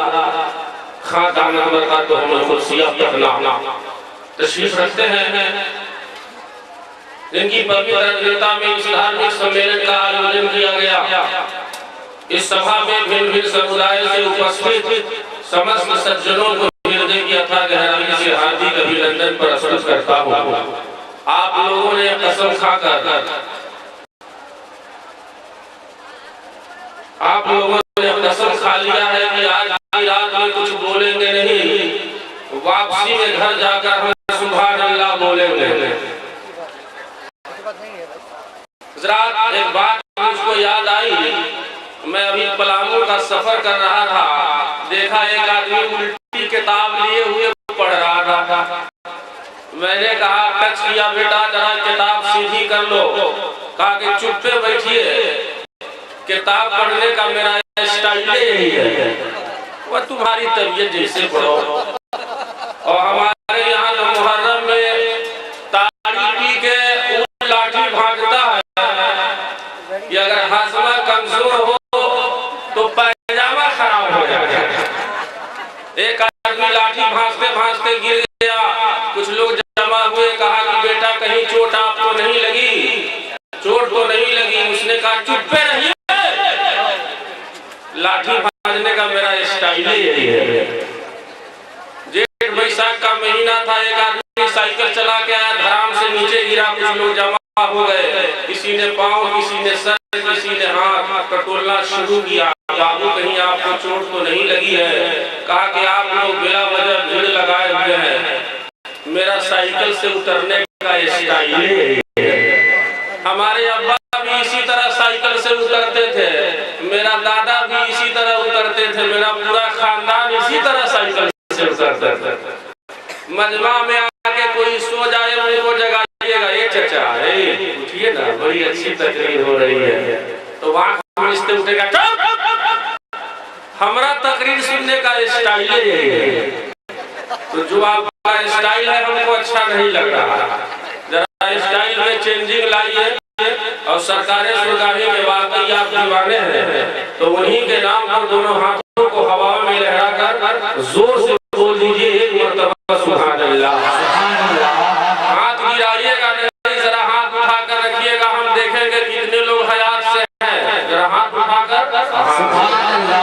खां दामत बरकातुहुल कुर्सिया पटना तशरीफ रखते हैं। इनकी पवित्र अध्यक्षता में इस धार्मिक सम्मेलन का आयोजन किया गया। इस सभा में भिन्न भिन्न समुदाय से उपस्थित समस्त सज्जनों को हृदय की अथाह गहराई से हार्दिक अभिनंदन प्रस्तुत करता हूँ। आप लोगों ने कसम खाकर आप लोगों ने कसम खा लिया है कि आज की रात में कुछ बोलेंगे नहीं, वापसी में घर जाकर हम सुभान अल्लाह बोलेंगे। एक बात मुझको याद आई, मैं अभी पलामू का सफर कर रहा था, देखा एक आदमी उल्टी किताब लिए हुए पढ़ रहा था। मैंने कहा टच किया, बेटा जरा किताब सीधी कर लो। कहा कि चुप पे बैठिए, किताब पढ़ने का मेरा स्टाइल यही है, वह तुम्हारी तबीयत जैसे पढ़ो। और हमारे यहाँ तो मुहर्रम में ताड़ी पी के लाठी भागता है कि अगर हाजमा कमजोर हो तो पैजामा खराब हो जाएगा। एक आदमी लाठी भांजते भांजते गिर गया, कुछ लोग जमा हुए, कहा कि बेटा कहीं चोट आपको नहीं लगी? चोट तो नहीं लगी। उसने कहा चुप पे रहिए, लाठी भांजने का मेरा स्टाइल यही है। जेठ बैसाख का महीना था, एक आदमी साइकिल चला के आया, धराम से नीचे गिरा, कुछ लोग जमा हो गए, किसी ने पाँव, किसी ने सर, किसी ने हाथ टटोलना शुरू किया। बाबू कहीं आपको चोट तो नहीं लगी है? कहा कि आप लोग बिला वजह भीड़ लगाए हुए हैं, मेरा साइकिल से उतरने का स्टाइल है। हमारे अब्बा भी इसी तरह साइकिल से उतरते थे, मेरा दादा भी इसी तरह उतरते थे, मेरा पूरा खानदान इसी तरह साइकिल से उतरता था। मजमा में आके कोई सो जाए उनको जगाइएगा, ये चचा उठिए ना, बड़ी अच्छी तकरीर हो रही है, तो वहाँ उठेगा, हमारा तकरीर सुनने का स्टाइल यही है। तो जो आपका स्टाइल है हमको अच्छा नहीं लग रहा, जरा स्टाइल में चेंजिंग लाइए। और सरकारें सुरगाही के वाकई आप दीवाने हैं तो उन्हीं के नाम पर दोनों हाथों को हवा में लहराकर जोर से बोल दीजिए एक मरतबा सुभान अल्लाह। हाथ गिराइएगा नहीं, जरा हाथ उठाकर रखिएगा, हम देखेंगे कितने लोग हयात से हैं। जरा हाथ उठाकर सुभान अल्लाह।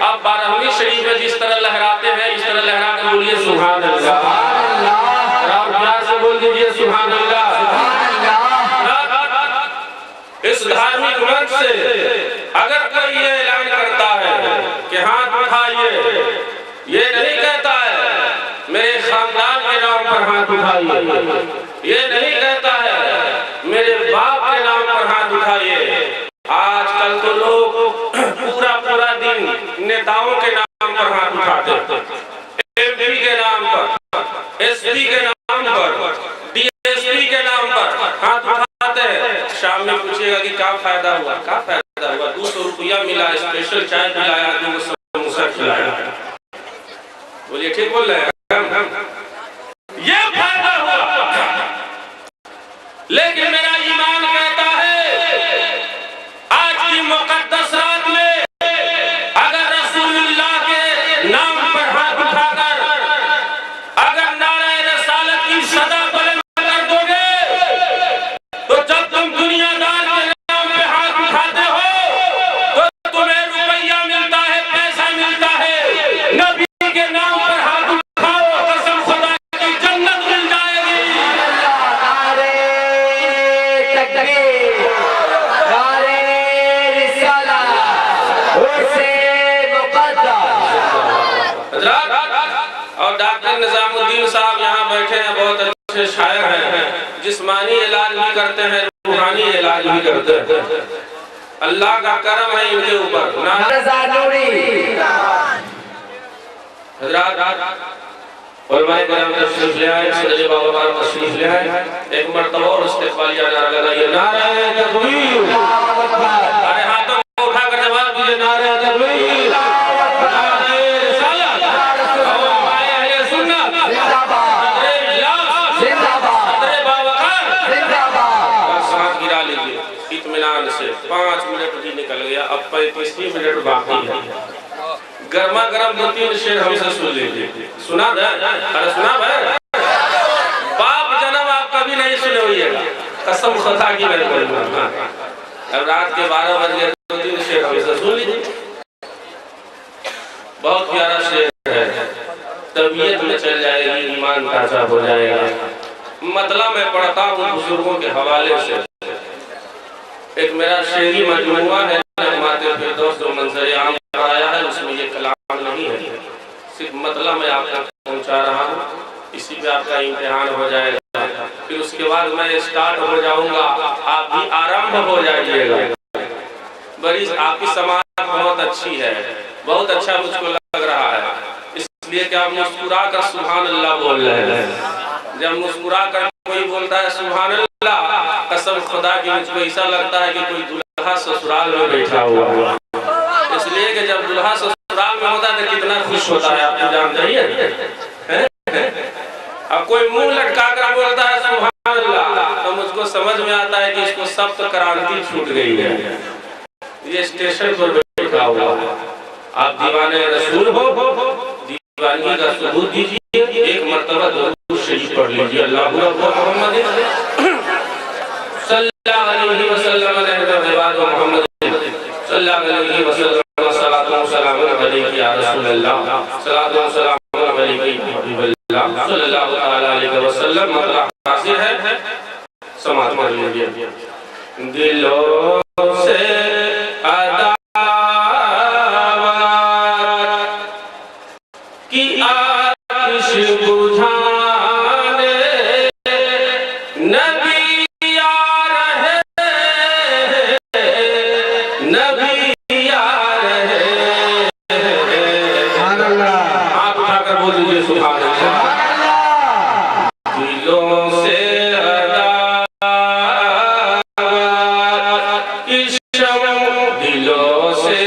अब 12वीं शरीफ में जिस तरह लहराते हैं इस तरह लहरा कर बोलिए सुभान अल्लाह। दीजिए सुभान अल्लाह। इस धार्मिक मंच से अगर कोई ये ऐलान करता है कि हाथ उठाइए, ये नहीं कहता है मेरे खानदान के नाम पर हाथ उठाइए, ये नहीं कहता है मेरे बाप के नाम पर हाथ उठाइए। आजकल तो लोग पूरा दिन नेताओं के नाम पर हाथ उठाते हैं, एमपी के नाम पर, एसपी के नाम पर, डीएसपी के नाम पर हाथ उठाते हैं। शाम में पूछिएगा कि क्या फायदा हुआ, क्या फायदा हुआ? 200 रुपया मिला, स्पेशल चाय पिलाया, आदमी को समोसा खिलाया। बोलिए ठीक बोल रहे हैं? ये फायदा हुआ। लेकिन मेरा ईमान कहता है आज की मुकद्दस रात में अगर रसूलुल्लाह के नाम पर हाथ उठाकर अगर नारे रिसालत की सदा बुलंद कर दोगे, तो जब तुम दुनियादार के नाम पे हाथ उठाते हो तो तुम्हें रुपया मिलता है, पैसा मिलता है। नबी के नाम पर हाथ उठाओ, कसम खुदा की जन्नत मिल जाएगी। नारे तकबीर, नारे रिसालत, हुसैन मुक़द्दस। और डॉक्टर निजामुद्दीन साहब यहाँ बैठे हैं, बहुत अच्छे शायर हैं, जिस्मानी इलाज भी करते हैं, रूहानी इलाज भी करते हैं। अल्लाह का करम है इनके ऊपर। उलमाए किराम तशरीफ ले आए, सदर बाबा बार तशरीफ ले आए। एक मर्तबा और इस्तिक़बालिया नारा लगाइए, नारे तकबीर। अरे हाथों को उठा कर जवाब दीजिए, नारे तकबीर, नारे रिसालत, और अहले सुन्नत जिंदाबाद, जिंदाबाद, जिंदाबाद। सांस गिरा लीजिए इत्मीनान से। 5 मिनट भी निकल गया, अब 35 ही मिनट बाकी है। गर्मा गर्म 2-3 शेर हमसे सुन लीजिए। सुना है? अरे सुना है? बाप जन्म आप कभी नहीं सुने होइएगा, कसम खुदा की मैं बोलूंगा। अब रात के 12 बजे 2-3 शेर हमसे सुन लीजिए। बहुत प्यारा शेर है, तबीयत में चल जाएगी, ईमान ताजा हो जाएगा। मतलब मैं पढ़ता हूँ बुजुर्गों के हवाले से। एक मेरा शेरी मजमुआ है, जो मंजर आम आया है, उसमें ये कलाम नहीं है, सिर्फ मतलब मैं आप तक पहुंचा रहा हूँ। इसी पे आपका इम्तिहान हो जाएगा, फिर उसके बाद मैं स्टार्ट हो जाऊंगा, आप भी आरंभ हो जाइएगा। बड़ी आपकी समाज बहुत अच्छी है, बहुत अच्छा मुझको लग रहा है, इसलिए कि आप मुस्कुरा कर सुभान अल्लाह बोल रहे हैं। जब मुस्कुरा कर कोई बोलता है सुभान अल्लाह, कसम खुदा की मुझको ऐसा लगता है कि कोई दूल्हा ससुराल में बैठा हुआ है। इसलिए कि जब दूल्हा ससुराल में होता है तो कितना खुश होता है, आप जानते ही हैं। अब कोई मुंह लटका कर बोलता है सुभान अल्लाह, तो मुझको समझ में आता है कि इसको सप्त क्रांति छूट गई है, ये स्टेशन पर बैठा हुआ है। आप दीवाने रसूल हो, दीवानगी का सबूत दीजिए। एक मर्तबा दुरूद शरीफ पढ़ लीजिए, अल्लाहु मोहम्मद सल्लल्लाहु अलैहि वसल्लम मोहम्मद सल्लल्लाहु अलैहि वसल्लम, सलातो व सलाम अलैहि या रसूल अल्लाह, सलातो व सलाम अलैहि हबीबल्लाह सल्लल्लाहु अलैहि वसल्लम। मतलब हाजिर है, समाज पढ़ लीजिए। दिलों से अदा की आतिश बुझाने नबी आ रहे, नबी आ रहे। हाथ उठाकर बोल दीजिए सुभान अल्लाह। दिलों से दिलों से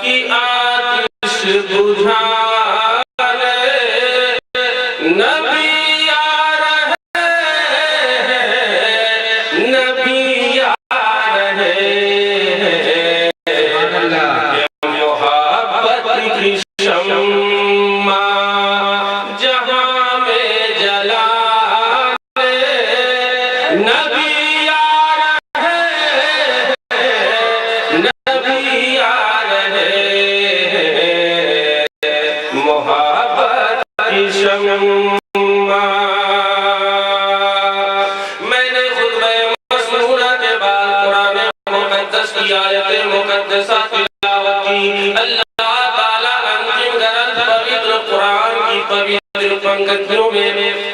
की आतिश बुझाने नबी आ रहे, नबी आ रहे। मोहब्बत की शम्मा जहां में जलाने नबी शम्मा। मैंने खुतबे मसनूना के बाद कुरान मुक़द्दस की आयत मुक़द्दसा तिलावत की। अल्लाह ताला अंतिम ग्रंथ पवित्र कुरान की पवित्र पंक्तियों में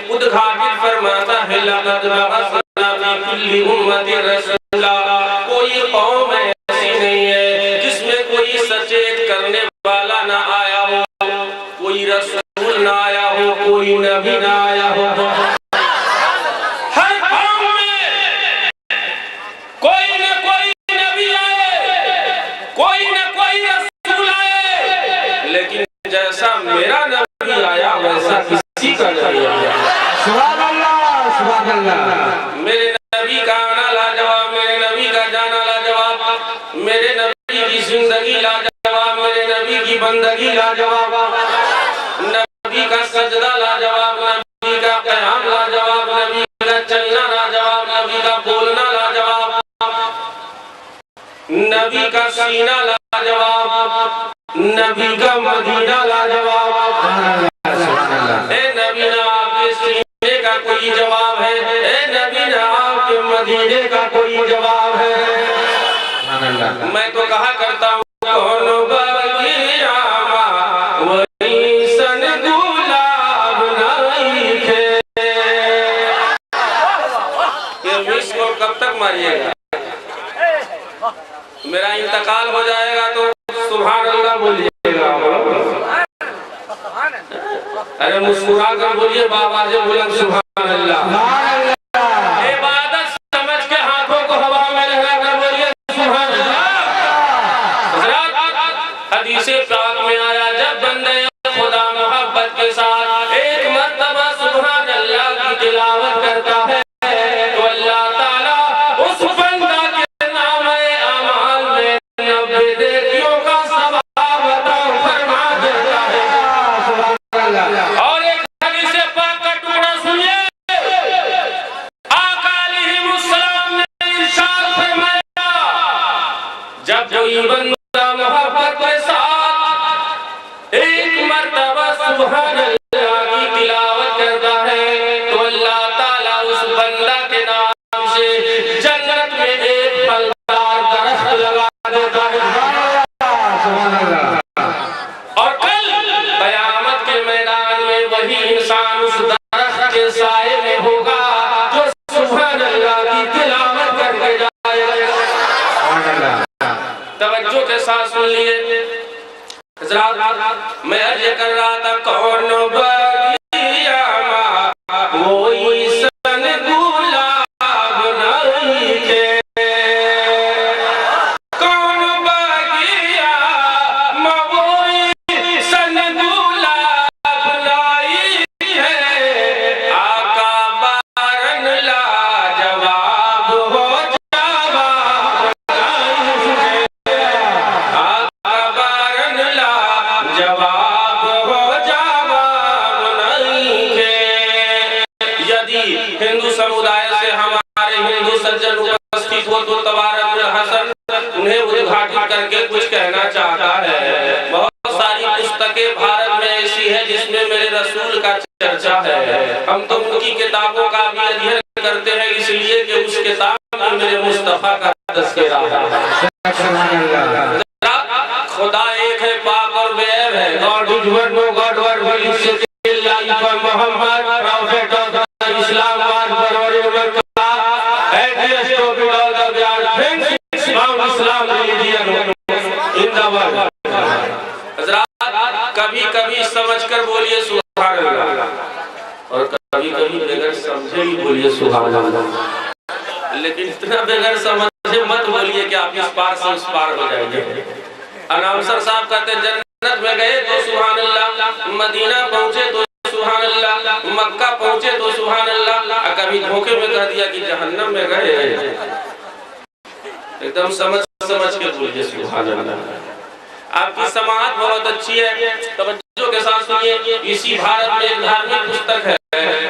उद्घाटित फरमाता है, लक़द बअसना फ़ी कुल्लि उम्मतिन रसूला। कोई कौम ऐसी नहीं है जिसमें कोई सचेत करने वाला ना आया हो, कोई रसूल ना आया हो, कोई नबी ना आया हो। हर कौम में कोई न कोई नबी आए, कोई न कोई रसूल आए, लेकिन जैसा मेरा नबी आया वैसा किसी का नहीं आया। सुभान अल्लाह, सुभान अल्लाह। मेरे नबी का आना लाजवाब, मेरे नबी का जाना लाजवाब, मेरे नबी की जिंदगी लाजवाब, मेरे नबी की बंदगी लाजवाब, नबी का सजदा लाजवाब, नबी का क़याम लाजवाब, नबी का चलना लाजवाब, नबी का बोलना लाजवाब, नबी का सीना लाजवाब, नबी का मदीना लाजवाब। ए नबी ना आपके सीने का कोई जवाब है, ए नबी ना आपके मदीने का कोई जवाब है। मैं तो कहा करता हूँ कौन बगिया वही सन गुलाब नहीं थे। ये मिस को कब तक मारिएगा? मेरा इंतकाल हो जाएगा तो सुभान अल्लाह बोलिएगा। अरे मुस्कुरा कर बोलिए बाबा जी, बुलंद सुभान अल्लाह। इबादत समझ के हाथों को हवा में लहराकर बोलिए सुभान अल्लाह। हदीसे पाक में आया, जब बंदे खुदा मोहब्बत के साथ एक मर्तबा सुभान अल्लाह की तिलावत करता है तो अल्लाह ताला उस बंदा के नामे अमाल में 90 नेकियों का सवाब अता फरमा देता है। और एक हदीसे पाक का टुकड़ा सुनिए, आका अलैहिस्सलाम ने इरशाद फरमाया, जब कोई बंदा मोहब्बत के साथ एक मर्तबा सुभान अल्लाह की तिलावत करता है तो अल्लाह ताला उस बंदा के नाम से जन्नत में एक फलदार दरख्त लगा देता है। और कल क़यामत के मैदान में वही इंसान उस दरख्त के साए में होगा जो सुभान अल्लाह की तिलावत करके जाएगा। तवज्जो के साथ सुन लिए हज़रात, मैं अर्ज़ कर रहा था कौन बगिया वही सन गुलाब नहीं थे। कौन बगिया वही सन गुलाब नहीं है। आका बारन लाजवाब हो जवाब नहीं है। आका बारन लाजवाब हो जवाब नहीं है। यदि हिंदू समुदाय से हमारे हिंदू सज्जन उपस्थित हो तो तबारकुल हसन उन्हें उद्घाटित करके कुछ कहना चाहता है। बहुत सारी पुस्तकें भारत में ऐसी है जिसमें मेरे रसूल का चर्चा है। हम तो उनकी किताबों का भी अध्ययन करते हैं इसलिए कि उस किताब में मेरे मुस्तफा का तज़किरा है। खुदा एक है, पाक और बेअब है। God is one, no God one, Mohammad prophet of Islam was परवर atheist of all the world things about Islam religion in the world. हज़रात, कभी-कभी समझकर बोलिए सुभान अल्लाह और कभी-कभी बगैर समझे ही बोलिए सुभान अल्लाह। लेकिन इतना बगैर समझे मत बोलिए कि आप इस पार से उस पार हो जाएंगे। अनाउंसर साहब कहते जन्नत में गए तो सुभान अल्लाह, मदीना पहुंचे तो सुभान अल्लाह, मक्का पहुंचे तो सुभान अल्लाह। कभी धोखे में कह दिया कि जहन्नम में गए। एकदम समझ के बोलिए सुभान अल्लाह। आपकी समाअत बहुत अच्छी है, तवज्जो के साथ सुनिए। इसी भारत में एक धार्मिक पुस्तक है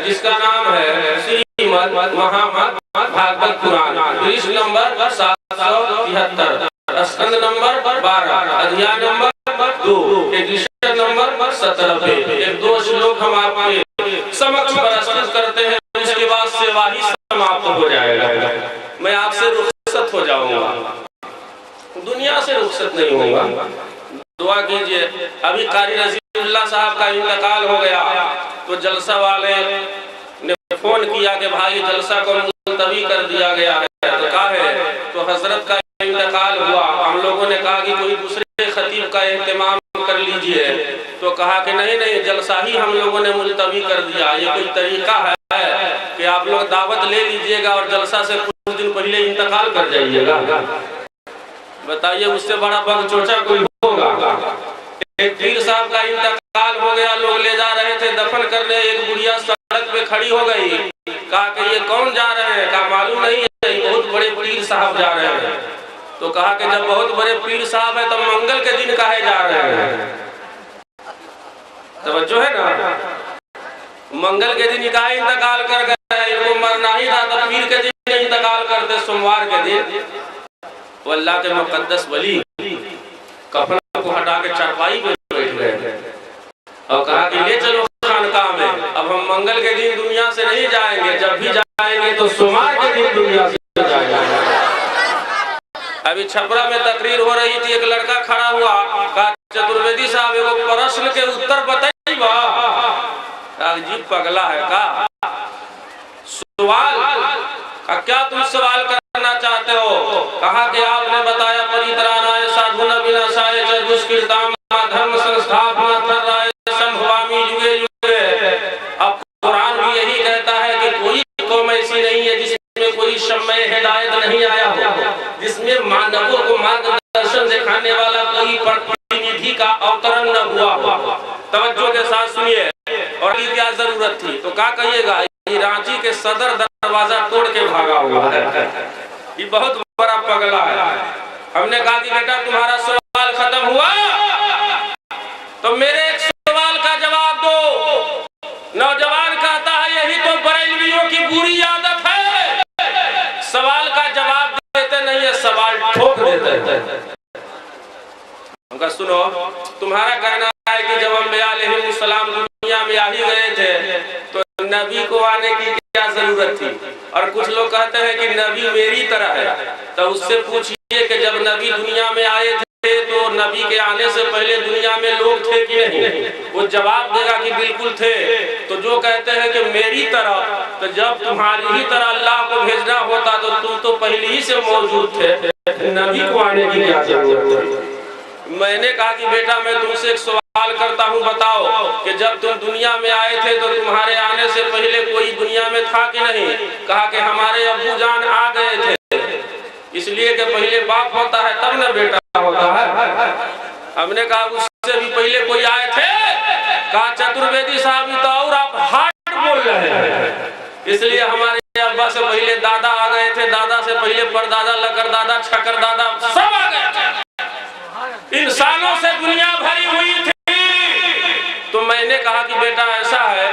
जिसका नाम है श्रीमद् महाभागवत पुराण, पृष्ठ नंबर 773, स्कंद नंबर 12, अध्याय नंबर 2, एडिशन नंबर 17 पे एक दो श्लोक हम आपके हजरत नहीं होगा, दुआ कीजिए। अभी कारी रजीउल्लाह साहब का इंतकाल हो गया तो जलसा वाले ने फोन किया कि भाई जलसा को मुलतवी कर दिया गया है, तो कहा है तो हजरत का इंतकाल हुआ। हम लोगों ने कहा कि कोई दूसरे खतीब का एहतमाम कर लीजिए, तो कहा कि नहीं नहीं जलसा ही हम लोगों ने मुलतवी कर दिया। ये कोई तरीका है कि आप लोग दावत ले लीजिएगा और जलसा से कुछ दिन पहले इंतकाल कर जाइएगा? बताइए, उससे बड़ा बगचोचा कोई होगा? एक पीर साहब का इंतकाल हो गया, लोग ले जा रहे थे दफन करने, एक बुढ़िया सड़क पे खड़ी हो गई, कहा कि ये कौन जा रहे हैं? कहा मालूम नहीं है, बहुत बड़े पीर साहब जा रहे हैं। तो कहा कि जब बहुत बड़े पीर साहब है तो मंगल के दिन काहे जा रहे हैं? तवज्जो है ना, मंगल के दिन काहे इंतकाल कर गए? इनको मरना ही था तो पीर के दिन इंतकाल करते, सोमवार के दिन। वो अल्लाह के मुकद्दस वली कफन को हटा के चारपाई पे बैठ गए और कहा कि ले चलो खानकाह में, अब हम मंगल के दिन दुनिया से नहीं जाएंगे, जब भी जाएंगे तो सोमवार के दिन दुनिया से जाएंगे। अभी छपरा में तकरीर हो रही थी, एक लड़का खड़ा हुआ, कहा चतुर्वेदी साहब एगो प्रश्न के उत्तर बताइएगा। जी पगला है का सवाल का, क्या तुम सवाल करना चाहते हो? कहा कि आपने बताया परित्राणाय साधुना विनाशाय च दुष्कृताम धर्म संस्थापना धर्राय संभवामि युगे युगे। अब कुरान भी यही कहता है कि कोई कौम ऐसी नहीं है जिसमें कोई समय हिदायत नहीं आया हो, जिसमें मानवों को मार्गदर्शन दिखाने वाला कोई प्रतिनिधि का अवतरण न हुआ हो। तवज्जो के साथ सुनिए, और क्या जरूरत थी? तो क्या कहिएगा, रांची के सदर दरवाजा तोड़ के भागा हुआ है, ये बहुत बड़ा पगला है। हमने कहा कि बेटा तुम्हारा सवाल खत्म हुआ, तो मेरे एक सवाल का जवाब दो। नौजवान कहता है यही तो बरेलवियों की बुरी आदत है, सवाल का जवाब देते नहीं है, सवाल ठोक देते हैं। उनका सुनो, तुम्हारा कहना है कि जब अंबिया अलैहिस्सलाम दुनिया में आ ही गए थे तो नबी को आने की क्या जरूरत थी? और कुछ लोग कहते हैं कि नबी मेरी तरह है, तो उससे पूछिए कि जब नबी दुनिया में आए थे तो नबी के आने से पहले दुनिया में लोग थे कि नहीं? वो जवाब देगा कि बिल्कुल थे। तो जो कहते हैं कि मेरी तरह, तो जब तुम्हारी ही तरह अल्लाह को भेजना होता तो तुम तो पहले ही से मौजूद थे, नबी को आने की क्या जरूरत है? मैंने कहा कि बेटा मैं तुमसे एक सवाल करता हूँ, बताओ कि जब तुम दुनिया में आए थे तो तुम्हारे आने से पहले कोई दुनिया में था कि नहीं? कहा कि हमारे अब्बू जान आ गए थे, इसलिए कि पहले बाप होता है तब न बेटा होता है। हमने कहा उससे भी पहले कोई आए थे? कहा चतुर्वेदी साहब तो और आप हार्ड बोल रहे हैं, इसलिए हमारे अब्बा से पहले दादा आ गए थे, दादा से पहले परदादा, लकड़दादा, छकरदादा सब आ गए थे, इंसानों से दुनिया भरी हुई थी। तो मैंने कहा कि बेटा ऐसा है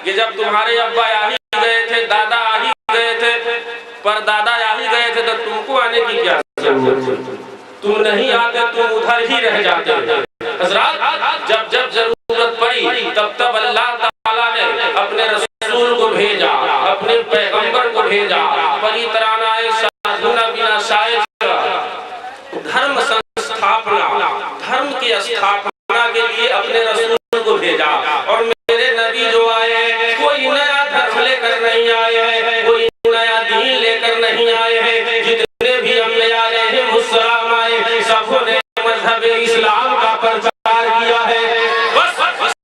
कि जब तुम्हारे अब्बा आ ही गए थे, दादा आ ही गए थे, परदादा आ ही गए थे, तो तुमको आने की क्या जरूरत? तुम नहीं आते, तुम उधर ही रह जाते। हज़रात, जब जब जरूरत पड़ी तब तब अल्लाह ताला ने अपने रसूल को भेजा, अपने पैगंबर को भेजा। परित्राणाय साधुना विनाशाय धर्म संस्थापना, धर्म की स्थापना के लिए अपने रसूल को भेजा। और मेरे नबी जो आए कोई नया धर्म लेकर नहीं आए हैं, कोई नया दीन लेकर नहीं आए हैं। जितने भी अंबिया अलैहिस्सलाम आए सबों ने मजहब इस्लाम का प्रचार किया है। बस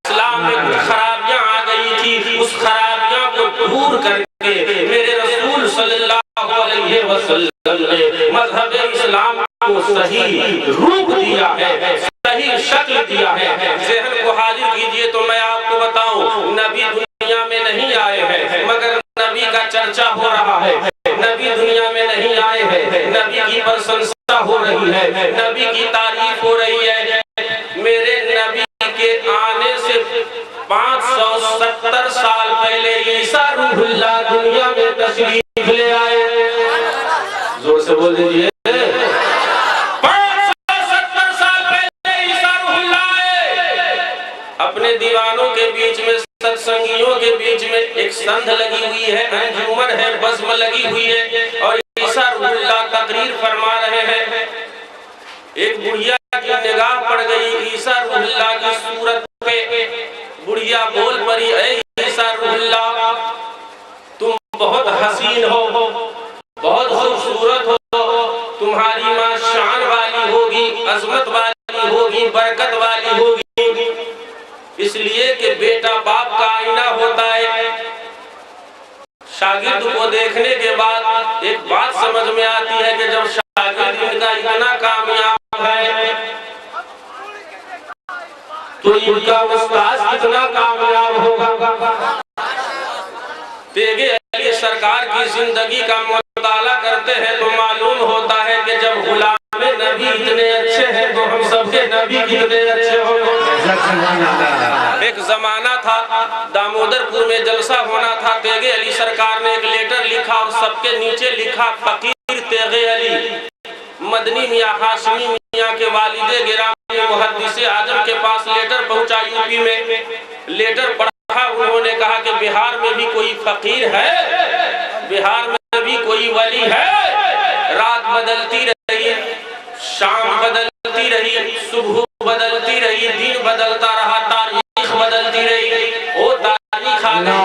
इस्लाम में कुछ खराबियां आ गई थी, उस खराबियां को दूर करके मेरे रसूल सल्लल्लाहु अलैहि वसल्लम ने मजहब इस्लाम को सही रूप दिया है, सही शक्ल दिया है। ज़हन को हाजिर कीजिए तो मैं आपको बताऊं, नबी दुनिया में नहीं आए हैं मगर नबी का चर्चा हो रहा है। नबी दुनिया में नहीं आए हैं, नबी की प्रशंसा हो रही है, नबी की तारीफ हो रही है। मेरे नबी के आने से 570 साल पहले ईसा रूहुल्लाह दुनिया में तशरीफ ले आए। जोर से बोल दीजिए, 570 साल पहले ईसा रूहुल्लाह आए। अपने दीवानों के बीच में, सत्संगियों के बीच में एक संध लगी हुई है, अंजुमन है, बज़्म लगी हुई है, और ईसा रूहुल्लाह तकरीर फरमा रहे हैं। एक बुढ़िया की निगाह पड़ गई ईसा रुहुल्लाह की सूरत पे। बुढ़िया बोल पड़ी, ऐ ईसा रुहुल्लाह, तुम बहुत हसीन हो, बहुत खूबसूरत हो, तुम्हारी माँ शान वाली होगी, अजमत वाली होगी, बरकत वाली होगी, इसलिए कि बेटा बाप का आईना होता है। शागिर्द को देखने के बाद एक बात समझ में आती है कि जब शागिर्द इनका इतना कामयाब है तो इनका उस्ताद कितना कामयाब होगा। तेगे अली सरकार की जिंदगी का मुताला करते हैं तो मालूम होता है कि जब गुलाम नबी इतने अच्छे हैं तो हम सबके नबी कितने अच्छे होंगे। एक जमाना था, दामोदरपुर में जलसा होना था, तेगे अली सरकार ने एक लेटर लिखा और सबके नीचे लिखा, फकीर तेगे अली मदनी मियां हाशमी मियां के वालिदे गिरामी मुहद्दिस आजम के पास लेटर पहुंचा यूपी में। लेटर पढ़ा, उन्होंने कहा कि बिहार में भी कोई फकीर है, बिहार में भी कोई वली है। रात बदलती रही, शाम बदलती रही, सुबह बदलती रही, दिन बदलता रहा, तारीख बदलती रही। ओ तारीख आ गई,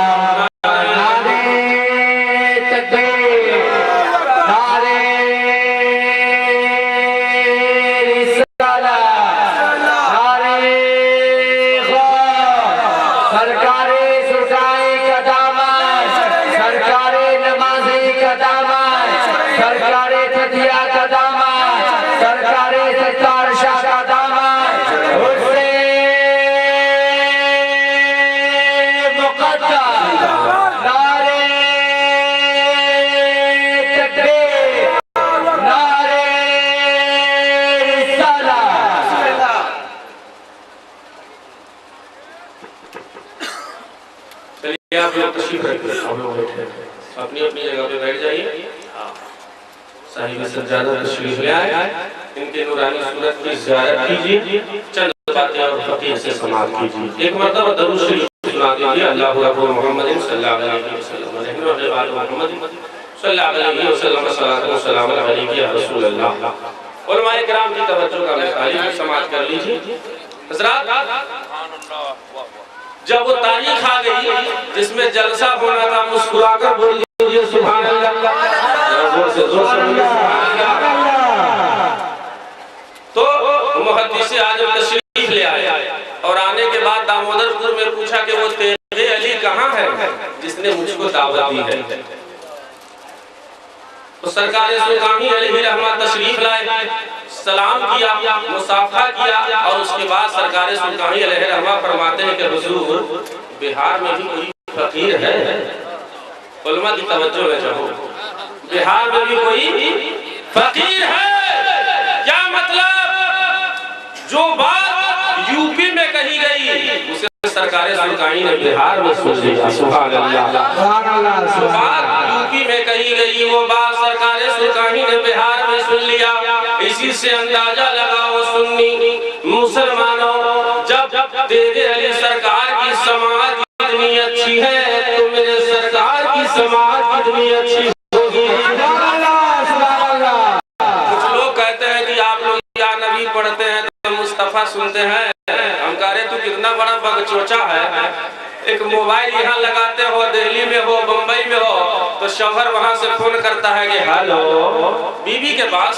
अपनी अपनी जगह पे बैठ जाइए। साहिब सज्जादा तशरीफ ले आए, इनके नूरानी सूरत की ज़ियारत कीजिए, चंद बातें और फकीर से समाअत कीजिए। एक मर्तबा दरूद शरीफ सुना दीजिए, अल्लाहु अकबर मुहम्मद सल्लल्लाहु अलैहि वसल्लम सल्लल्लाहु अलैहि वसल्लम सलातो व सलाम अलैहि या रसूल अल्लाह। उलमाए किराम की तवज्जो का मिसाल समाअत कर लीजिए। हज़रात, जब वो तारीख आ गई जिसमें जलसा होना था, मुस्कुराकर बोल दीजिए सुभान अल्लाह, जोर से सुभान अल्लाह। तो मुहद्दिस आजम तशरीफ ले आए और आने के बाद दामोदरपुर में पूछा कि वो तेगे अली कहाँ है जिसने मुझको दावत दी है। तो सरकार सुल्तानी अलैहि रहमत तशरीफ लाए, सलाम किया, मुसाफा किया और उसके बाद सरकार सुल्तानी अलैहि रहमत फरमाते हैं कि हुजूर बिहार में भी कोई फकीर है। उलमा की तवज्जो में चाहो, बिहार में भी कोई फकीर है। क्या मतलब? जो बात यूपी में कही गई उसे सरकार सुल्तानी ने बिहार में सुन लिया। सुभान अल्लाह। जो बात यूपी में कही गई वो बात सरकार सुल्तानी ने बिहार में सुन लिया। इसी से अंदाजा लगाओ सुन्नी मुसलमानों, जब तेरे अली सरकार की समाअत इतनी अच्छी है तो मेरे सरकार की समाअत कितनी अच्छी होगी। कुछ लोग कहते हैं कि आप लोग या नबी पढ़ते हैं तो मुस्तफा सुनते हैं। हम कह रहे तू कितना बड़ा बगचोचा है, एक मोबाइल यहाँ लगाते हो, दिल्ली में हो, बम्बई में हो, तो शौहर वहां से फोन करता है कि हेलो बीवी के पास,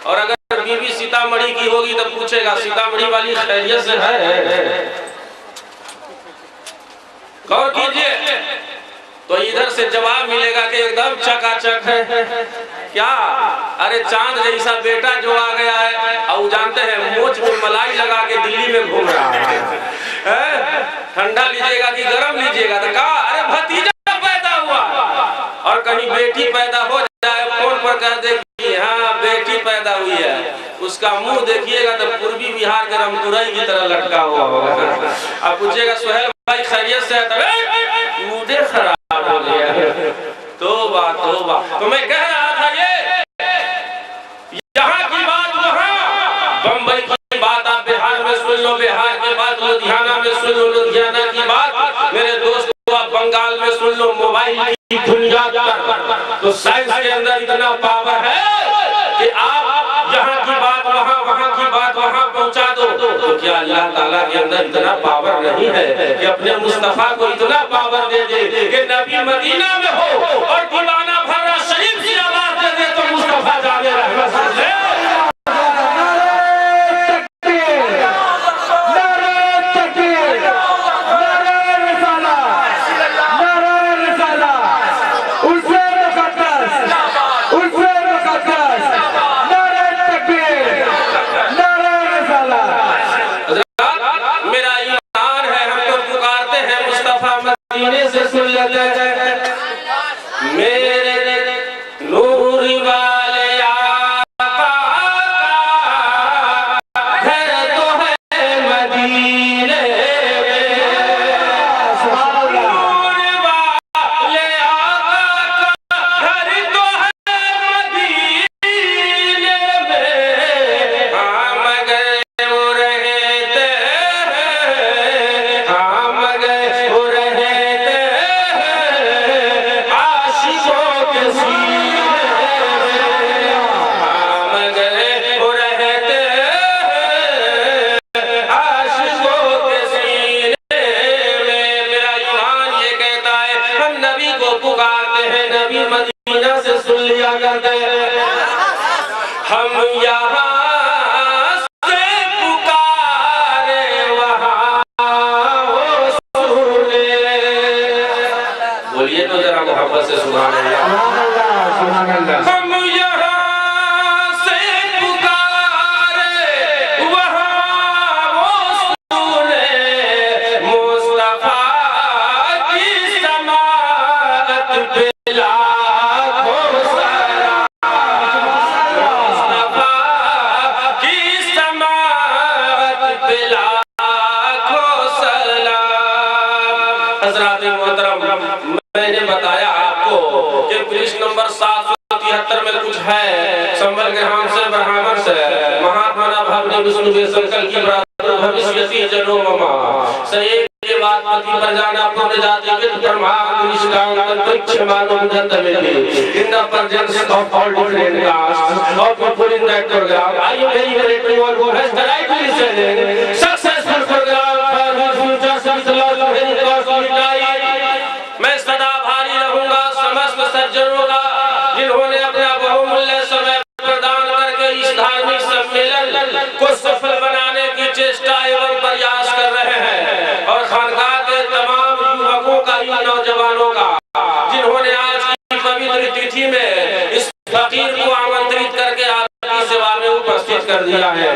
और अगर बीवी सीतामढ़ी की होगी तो पूछेगा सीतामढ़ी वाली खैरियत से है। गौर कीजिए, तो इधर से जवाब मिलेगा कि एकदम चकाचक है। क्या? अरे चांद जैसा बेटा जो आ गया है, और जानते हैं मोच में मलाई लगा के दिल्ली में घूम रहा है। ठंडा लीजिएगा कि गर्म लीजिएगा? तो कहा अरे भतीजा पैदा हुआ, और कहीं बेटी पैदा हो जाए फोन पर कह दे कि हाँ बेटी पैदा हुई है, उसका मुंह देखिएगा तो पूर्वी बिहार के रमतुरई की तरह लटका हुआ होगा। अब पूछेगा सुहेल भाई खैरियत से है, तो मुझे खराब हो गया। तौबा तौबा। तो मैं कह रहा था ये यहाँ की बात वहाँ, बम्बई की बात आप बिहार में सुन लो, बिहार की बात लुधियाना में सुन लो, लुधियाना की बात मेरे दोस्त आप बंगाल में सुन लो। मोबाइल की दुनिया तो साइंस के अंदर इतना पावर है कि आप यहाँ की बात वहाँ, वहाँ की बात वहाँ अल्लाह ताला के अंदर इतना पावर नहीं है कि अपने मुस्तफा को इतना पावर दे दे कि नबी मदीना में हो और दीवाना भरा शरीफ की आवाज दे दे तो मुस्तफा जावे रहमत से हम यहाँ से पुकारे वहाँ वो सुने। बोलिए तो जरा मोहब्बत से सुभान अल्लाह, सुभान अल्लाह। हम यहाँ से पुकारे वहाँ वो सुने, मुस्तफा की समाअत पे मैंने बताया आपको कि पृष्ठ नंबर 773 में कुछ है संबल ग्रहाम से ब्राह्मण से महात्मा भवने विष्णु शंकर की भविष्यति जनो ममा सही के बाद पति पर जाना पुण्य जाति के ब्रह्मा निष्काम अंतरिक्ष मानव जन्म मिली in the presence of all different castes of people in that program. I am very very grateful who has the right to listen successful program for future success very costly life. मैं सदा भारी रहूंगा समस्त सज्जनों का जिन्होंने अपना बहुमूल्य समय प्रदान करके इस धार्मिक सम्मेलन को सफल बनाने की चेष्टा एवं प्रयास कर रहे हैं और खानकाह के तमाम युवकों का इन नौजवानों का जिन्होंने आज की पवित्र तिथि में इस फकीर को आमंत्रित करके आपकी सेवा में उपस्थित कर दिया है।